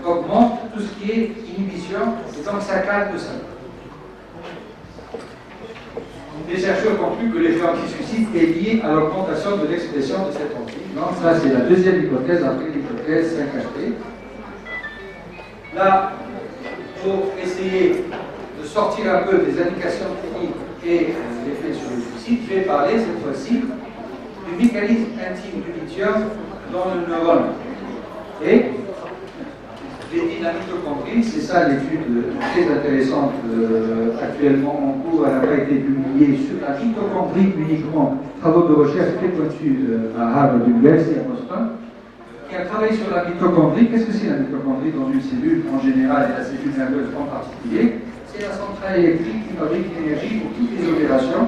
augmente tout ce qui est inhibition, et donc ça calme le cerveau. Les chercheurs concluent que l'effet anti-suicide est lié à l'augmentation de l'expression de cette enzyme. Donc ça, c'est la deuxième hypothèse après l'hypothèse 5HP. Là, pour essayer de sortir un peu des indications cliniques et l'effet sur le suicide, je vais parler cette fois-ci du mécanisme intime du lithium dans le neurone. Et j'ai dit la mitochondrie, c'est ça l'étude très intéressante actuellement en cours, elle n'a pas été publiée sur la mitochondrie uniquement, travaux de recherche très pointus à Harvard University à Boston, qui a travaillé sur la mitochondrie. Qu'est-ce que c'est la mitochondrie dans une cellule en général et la cellule nerveuse en particulier? C'est la centrale électrique qui fabrique l'énergie pour toutes les opérations,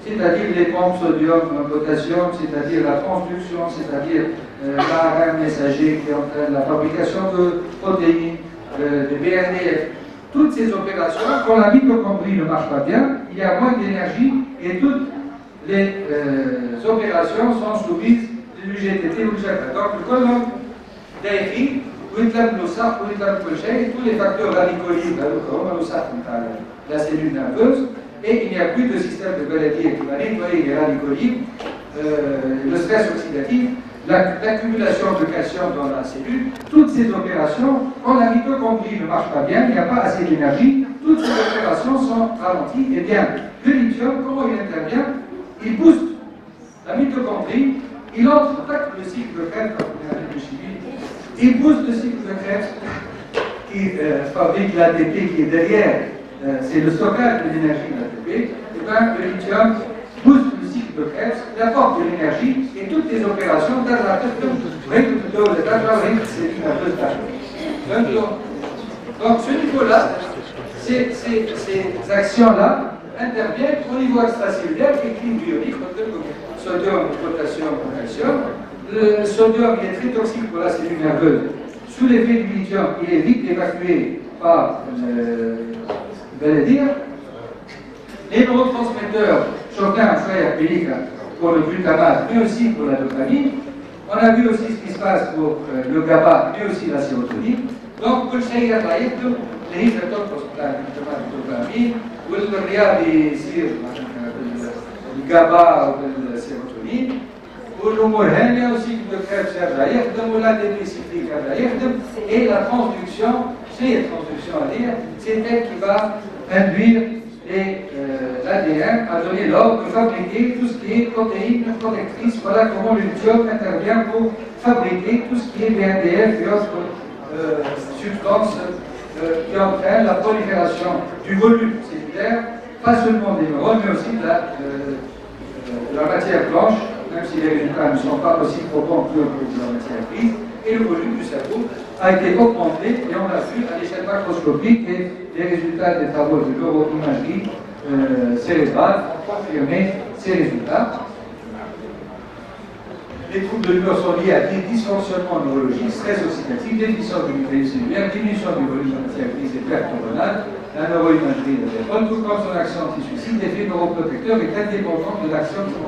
c'est-à-dire les pompes sodium-potassium, c'est-à-dire la transduction, c'est-à-dire l'ARN messager qui entraîne la fabrication de protéines, de BNDF. Toutes ces opérations, quand la mitochondrie ne marche pas bien, il y a moins d'énergie et toutes les opérations sont soumises du GTT ou du GABA. Donc le colonne d'aérie, ou le l'osaf, ou le tous les facteurs radicolyles, la cellule nerveuse, et il n'y a plus de système de Pelletier qui va nettoyer les radicolyles, le stress oxydatif, l'accumulation de calcium dans la cellule. Toutes ces opérations, quand la mitochondrie ne marche pas bien, il n'y a pas assez d'énergie, toutes ces opérations sont ralenties. Et bien, le lithium, comment il intervient? Il booste la mitochondrie, il attaque le cycle de Krebs, quand on est de chimie, il booste le cycle de Krebs qui fabrique l'ATP qui est derrière. C'est le stockage de l'énergie de l'ATP, et bien le lithium booste le cycle de Krebs, il apporte de l'énergie et toutes les opérations donc ce niveau-là, ces actions-là interviennent au niveau extracellulaire qui est clean bionique, sodium, potassium, calcium. Le sodium il est très toxique pour la cellule nerveuse. Sous l'effet du lithium, il est vite évacué par les neurotransmetteurs chacun frère pélique pour le glutamate, mais aussi pour la dopamine. On a vu aussi ce qui se passe pour le GABA, mais aussi la sérotonine. Donc, كل شيء يطلع يكتب اللي هي ترقص بتاع الدوبامين والرياضي يصير الجابا والسيروتونين والامور هانيه وسيكل دو كريبس يرجع يخدم ولا ديبريسيكليك يرجع يخدم et la transduction, c'est la transduction à dire, c'est elle qui va induire l'ADN à donner l'ordre de fabriquer tout ce qui est protéines protectrices. Voilà comment le lithium intervient pour fabriquer tout ce qui est BNDF et autres substances qui entraînent la prolifération du volume cellulaire, pas seulement des neurones, mais aussi de la matière blanche, même si les résultats ne sont pas aussi probants que la matière grise, et le volume du cerveau a été augmenté, et on a vu à l'échelle macroscopique, et les résultats des travaux de neuroimagerie cérébrale ont confirmé ces résultats. Les troubles de l'humeur sont liés à des dysfonctionnements neurologiques, stress oxydatif, déficience de nucléus cellulaires, diminution du volume de matière grise et perte hormonale. La neuroimagerie de l'hormone, tout comme son action anti-suicide, l'effet neuroprotecteur est indépendant de l'action de son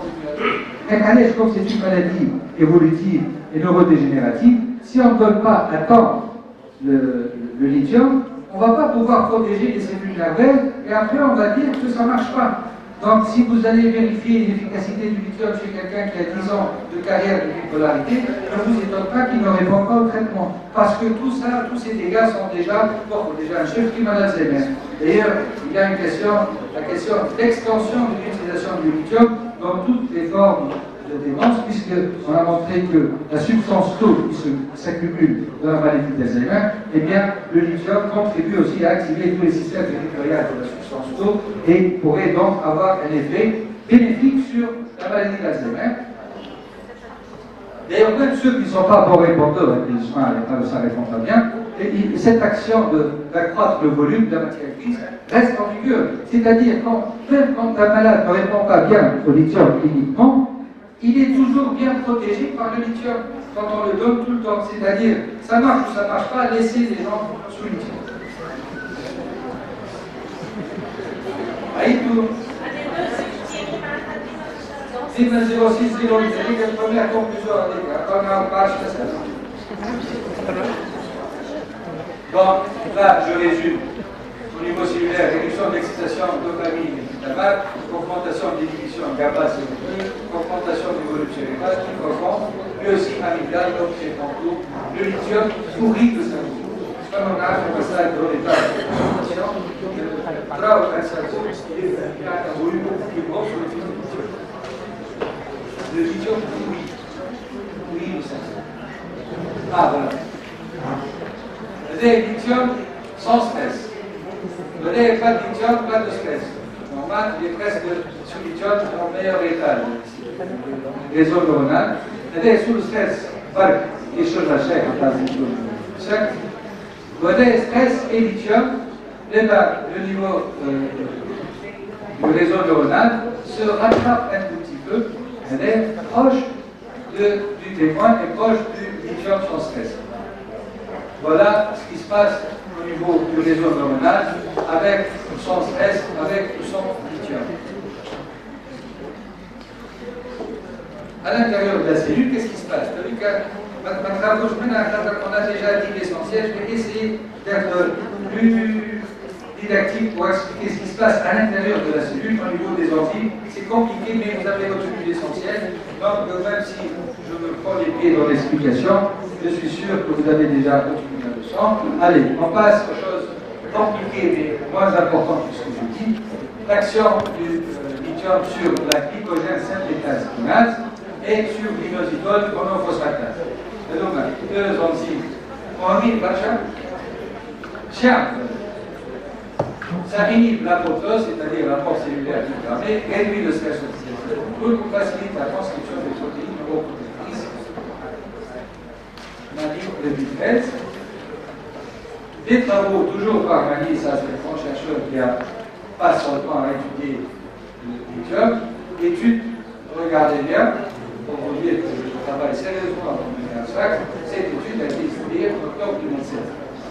comme c'est une maladie évolutive et neurodégénérative, si on ne donne pas à temps le lithium, on ne va pas pouvoir protéger les cellules nerveuses et après on va dire que ça ne marche pas. Donc si vous allez vérifier l'efficacité du lithium chez quelqu'un qui a 10 ans de carrière de bipolarité, ne vous étonne pas qu'il ne répond pas au traitement. Parce que tout ça, tous ces dégâts sont déjà un chef qui malade Alzheimer. D'ailleurs, il y a une question, la question d'extension de l'utilisation du lithium dans toutes les formes de démence, puisqu'on a montré que la substance tau qui s'accumule dans la maladie d'Alzheimer, eh bien, le lithium contribue aussi à activer tous les systèmes territoriaux de la substance Donc, et pourrait donc avoir un effet bénéfique sur la maladie d'Alzheimer. D'ailleurs, même ceux qui ne sont pas bons répondeurs avec les soins, ça ne répond pas bien, cette action d'accroître le volume de la matière grise reste en vigueur. C'est-à-dire, même quand un malade ne répond pas bien au lithium cliniquement, il est toujours bien protégé par le lithium quand on le donne tout le temps. C'est-à-dire, ça marche ou ça ne marche pas, laissez les gens sous lithium. Aïtou. 06 la première conclusion. Donc, là, je résume. Au niveau cellulaire, réduction de l'excitation dopamine et tabac, augmentation de l'inhibition GABA, augmentation du volume cérébral, mais aussi amygdale, donc c'est en cours. Le lithium pourrit de sa vie. Comme on a un passage dans l'état de concentration, grave insertion, il y a un volume beaucoup plus grand sur le film. Le lithium pourrit. Pourrit de sa vie. Ah, voilà. Le lithium sans stress. Le lait pas de lithium, pas de stress. Normal, il est presque sous lithium en meilleur état. Réseau neuronal. Le lait sous le stress, pas quelque chose à chaque état. Le lait stress et lithium, le niveau du réseau neuronal se rattrape un tout petit peu. Elle est proche du témoin et proche du lithium sans stress. Voilà ce qui se passe au niveau du réseau neuronal avec ou sans stress, avec ou sans lithium. À l'intérieur de la cellule, qu'est-ce qui se passe? On a déjà dit l'essentiel, je vais essayer d'être plus didactique pour expliquer ce qui se passe à l'intérieur de la cellule au niveau des enzymes. C'est compliqué, mais vous avez retenu l'essentiel. Donc, même si je me prends les pieds dans l'explication, je suis sûr que vous avez déjà retenu la leçon. Allez, on passe aux choses compliquées, mais moins importantes que ce que je dis. L'action du lithium sur la glycogène synthétase kinase et sur l'inositol monophosphatase. Donc, deux enzymes. On dit, ça inhibe l'apoptose, c'est-à-dire la mort cellulaire programmée, réduit le stress oxydatif, facilite la transcription des protéines protéinées. Mani 2013. Des travaux, toujours par Mani, ça c'est un grand chercheur qui a passé son temps à étudier le lithium. Étude, regardez bien, pour vous dire que je travaille sérieusement dans le abstract, cette étude a été étudiée en octobre 2016.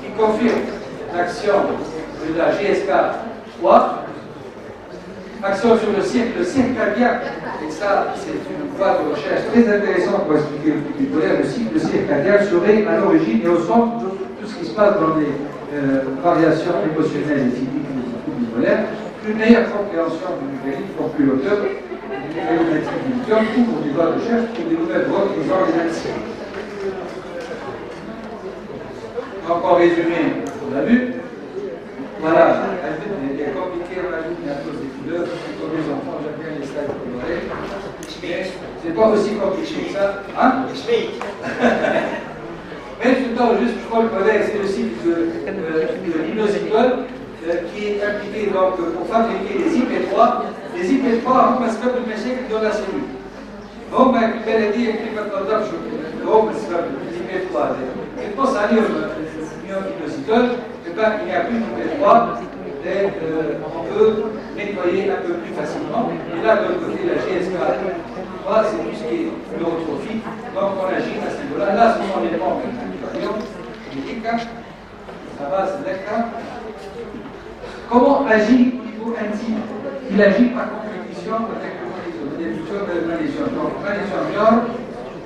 Il confirme l'action de la GSK3, action sur le cycle cardiaque, et ça, c'est une voie de recherche très intéressante pour expliquer le cycle bipolaire. Le cycle cardiaque serait à l'origine et au centre de tout ce qui se passe dans les variations émotionnelles et physiques du cycle bipolaire. Une meilleure compréhension du numérique pour plus l'auteur, du numérique du lithium, pour des voies de recherche, pour des nouvelles drogues visant les addictions. Donc, en résumé, on a vu. Voilà, il est compliqué à rajouter à cause des couleurs, pour les enfants, j'aime bien les slides colorés. Mais c'est pas aussi compliqué que ça. Hein? Mais tout le temps, juste, je crois que le collègue, c'est le cycle de l'inositol qui est impliqué donc, pour fabriquer les IP3. Les IP3 هم سبب المشاكل dans la cellule. هم البلدي كيف ما تقدرش هم السبب الIP3 هذا. تبص عليهم l'inositol. Il n'y a plus d'IP3, on peut nettoyer un peu plus facilement. Et là, de l'autre côté, la GSK3, c'est tout ce qui est neurotrophique, donc on agit à ce niveau-là. Là, ce sont les membres génétiques, ça va, c'est d'accord. Comment agit au niveau intime? Il agit par compétition avec le lithium et le magnésium. Donc, magnésium ion,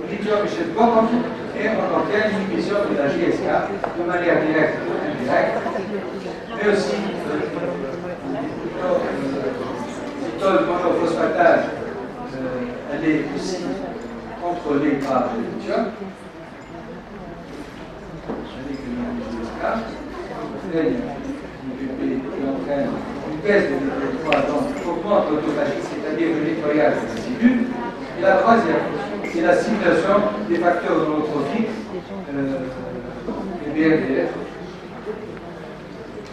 lithium chez le corps, et on obtient l'inhibition de la GSK de manière directe ou indirecte, mais aussi l'itol monophosphatase, elle est aussi contrôlée par le lithium. Qui entraîne une baisse de l'IP3, donc augmente l'autophagie, c'est-à-dire le nettoyage de la cellule. Et la troisième, c'est la stimulation des facteurs neurotrophiques, les BRDF,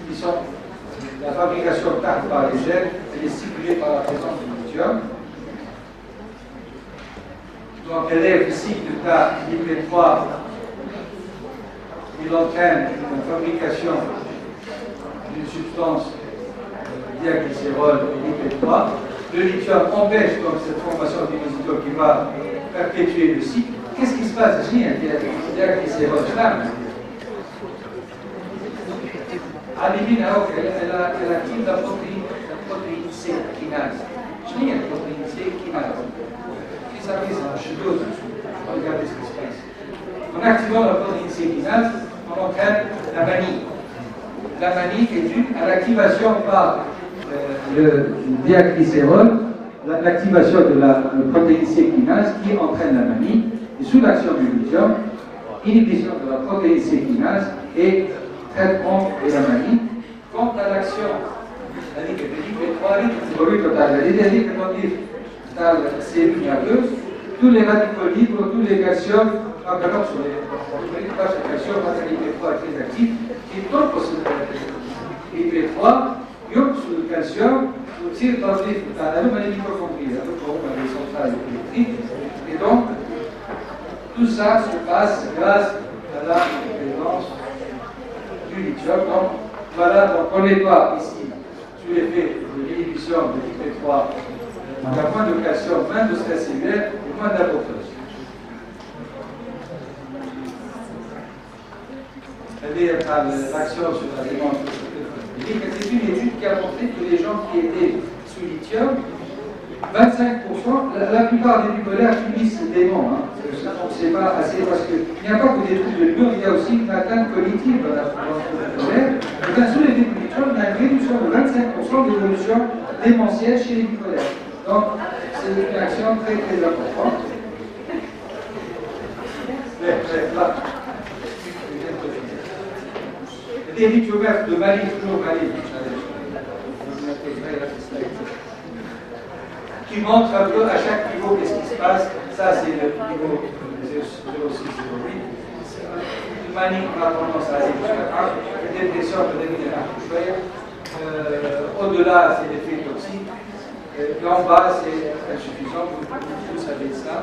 qui sont la fabrication de tarte par les gènes, elle est stimulée par la présence du lithium. Donc elle est le cycle K IP3, il entraîne une fabrication d'une substance diaclysérol IP3. Le lithium empêche donc cette formation d'inositol qui va perpétuer le cycle. Qu'est-ce qui se passe ici? Diaclysérol flamme. Alimine, elle active la protéine C kinase. Je dis la protéine C kinase. Ça fait ça, je dose. Regardez ce qui se passe. En activant la protéine C kinase, on entraîne la manie. La manie est due à l'activation par le diaclysérol, l'activation de la protéine C kinase qui entraîne la manie, et sous l'action du lithium, inhibition de la protéine C kinase et traitement de la manie. Quant à l'action, c'est-à-dire que les 3 litres total, C-nerveuse, tous les radicaux libres, tous les calcium, par exemple sur les calcium, l'IP3 est très actif, qui tombe sur l'IP3, sur le calcium, aussi dans les mitochondries, les centrales électriques, et donc tout ça se passe grâce à la présence du lithium. Donc voilà, donc on n'est pas ici sous l'effet de l'inhibition de l'IP3. Il y a moins de calcium, moins de stress cellulaire et moins d'apoptose. C'est-à-dire l'action sur la demande. C'est une étude qui a montré que les gens qui étaient sous lithium, 25%, la plupart des bipolaires finissent démons. On ne sait pas assez parce qu'il n'y a pas que des troubles de l'humeur, il y a aussi une atteinte cognitive dans la bipolaire. Et bien, sous les lithium, il y a une réduction de 25% d'évolution démentielle chez les bipolaires. Donc, c'est une action très très importante. Là. Les lithiomètres de Mali, toujours Mali, qui montre un peu à chaque niveau qu'est-ce qui se passe. Ça, c'est le niveau 0608. Une manie, on a tendance à aller jusqu'à 1. Une dépression peut devenir un peu cher. Au-delà, c'est l'effet toxique. Et en bas, c'est insuffisant. Vous savez ça.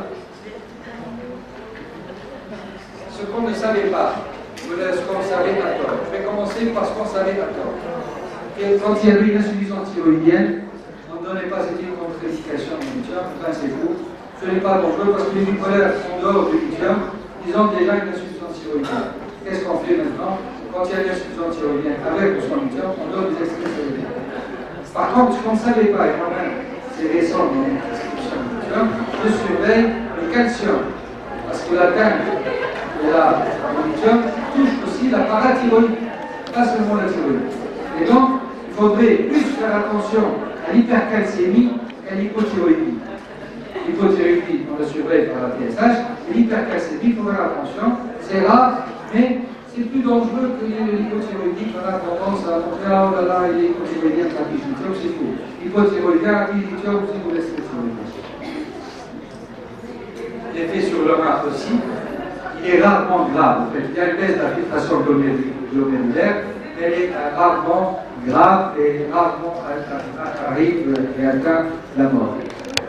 Ce qu'on ne savait pas, ce qu'on savait à tort. Je vais commencer par ce qu'on savait à tort. Et quand il y avait une insuffisance thyroïdienne, on ne donnait pas cette contre-indication au lithium, enfin c'est faux. Ce n'est pas dangereux parce que les bipolaires en dehors du lithium, ils ont déjà une insuffisance thyroïdienne. Qu'est-ce qu'on fait maintenant? Quand il y a une insuffisance thyroïdienne avec ou sans lithium, on donne des extraits thyroïdiens. Par contre, ce qu'on ne savait pas, et moi-même, c'est récent dans les prescriptions de lithium, je surveille le calcium. Parce que l'atteinte de le lithium touche aussi la parathyroïde, pas seulement la thyroïde. Et donc, il faudrait plus faire attention à l'hypercalcémie qu'à l'hypothyroïdie. L'hypothyroïdie, on le surveille par la TSH, et l'hypercalcémie, il faut faire attention. C'est rare, mais c'est plus dangereux que l'hypothyroïdie qu'on a tendance à montrer, oh là là, il est hypothyroïdien, ça piche lithium, c'est faux. L'hypothyroïdien, il lithium, si vous laissez thyroïdien. L'effet sur le rein aussi, il est rarement grave. En fait, il y a une baisse d'infiltration glomérulaire, elle est rarement grave et rarement arrive et atteint la mort.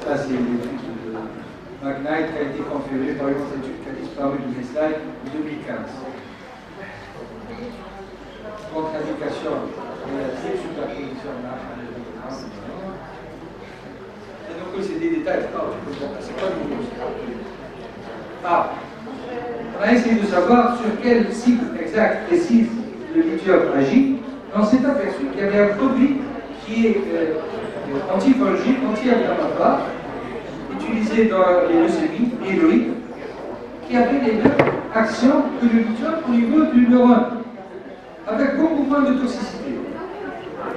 Ça, c'est une étude de McKnight qui a été confirmée par une autre étude qui a disparu de mes slides en 2015. Contre-indication relative, superposition et donc, c'est des détails, c'est pas nouveau. Ah, on a essayé de savoir sur quel cycle exact précis le lithium agit. On s'est aperçu qu'il y avait un produit qui est antifongique, anti-inflammatoire, utilisé dans les leucémies myéloïdes, qui avait les mêmes actions que le lithium au niveau du neurone, avec beaucoup moins de toxicité.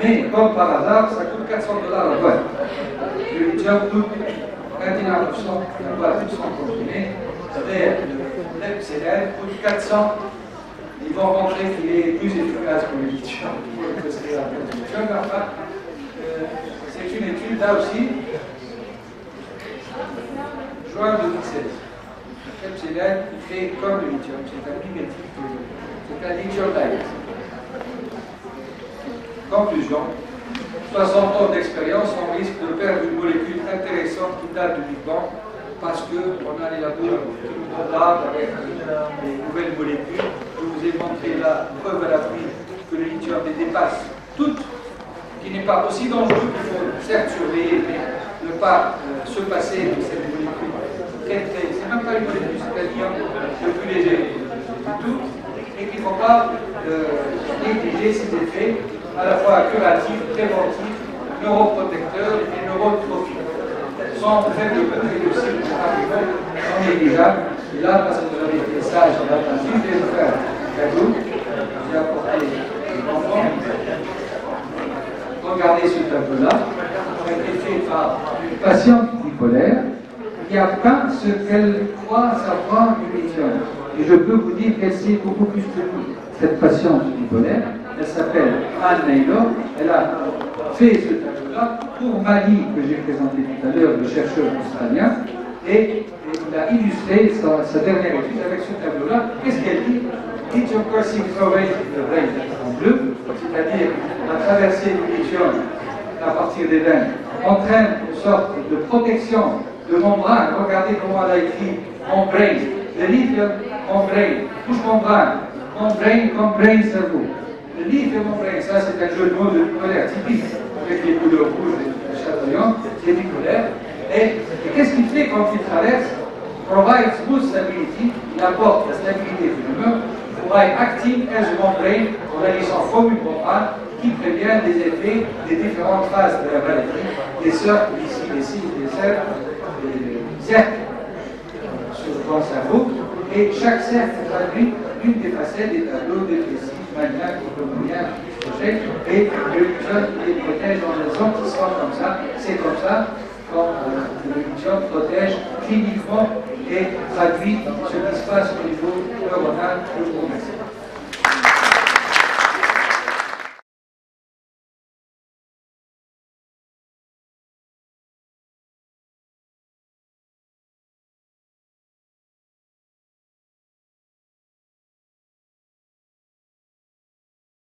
Mais, comme par hasard, ça coûte 400$ la boîte. Le lithium coûte 21% la boîte de 100 comprimés. Le Lepsélen coûte 400. Ils vont montrer qu'il est plus efficace que le lithium. Enfin, c'est une étude là aussi, juin 2016. Le Lepsélen fait comme le lithium, c'est un mimétique, c'est un lithium-like. Conclusion, 60 ans d'expérience, on risque de perdre une molécule intéressante qui date du Big Bang parce qu'on a élaboré là avec des nouvelles molécules. Je vous ai montré la preuve à l'appui que le lithium les dépasse toutes, qui n'est pas aussi dangereux qu'il faut certes surveiller, mais ne pas se passer de cette molécule. C'est même pas une molécule, c'est un ion le plus léger du tout, et qu'il ne faut pas négliger ses effets à la fois curatifs, préventifs, neuroprotecteurs et neurotrophiques. Sans faible coût et de cycle non négligeable. Et là, parce que vous avez été sage et attentif, je vais vous faire un cadeau. J'ai apporté des bonbons. Regardez ce tableau-là. Ça a été fait par une patiente bipolaire qui a peint ce qu'elle croit savoir du lithium. Et je peux vous dire qu'elle sait beaucoup plus que nous. Cette patiente bipolaire, elle s'appelle Anne Naylor. Elle a fait ce tableau-là pour Mali, que j'ai présenté tout à l'heure, le chercheur australien, et il a illustré sa dernière étude avec ce tableau-là. Qu'est-ce qu'elle dit? Lithium crossing fluoride en bleu, c'est-à-dire la traversée du lithium à partir des veines entraîne une sorte de protection de membrane. Regardez comment elle a écrit membrane. Le lithium, membrane, couche membrane, membrane, cerveau. Le lithium membrane, ça c'est un jeu de mots de bipolaire typique, avec les couleurs rouges et chatoyantes, c'est bipolaire. Et qu'est-ce qu'il fait quand il traverse? Provide smooth stability, il apporte la stabilité de l'humeur, provide acting as a membrane, en agissant comme une membrane, qui prévient les effets des différentes phases de la maladie, des cercles ici, des cils, des cercles sur le cerveau, et chaque cercle traduit une des facettes des tableaux dépressifs, maniaques, hypomaniaques, schizophrènes, et le lithium les protège dans des antisons comme ça. C'est comme ça quand le lithium protège cliniquement et traduit ce qui se passe au niveau neuronal. Je vous remercie.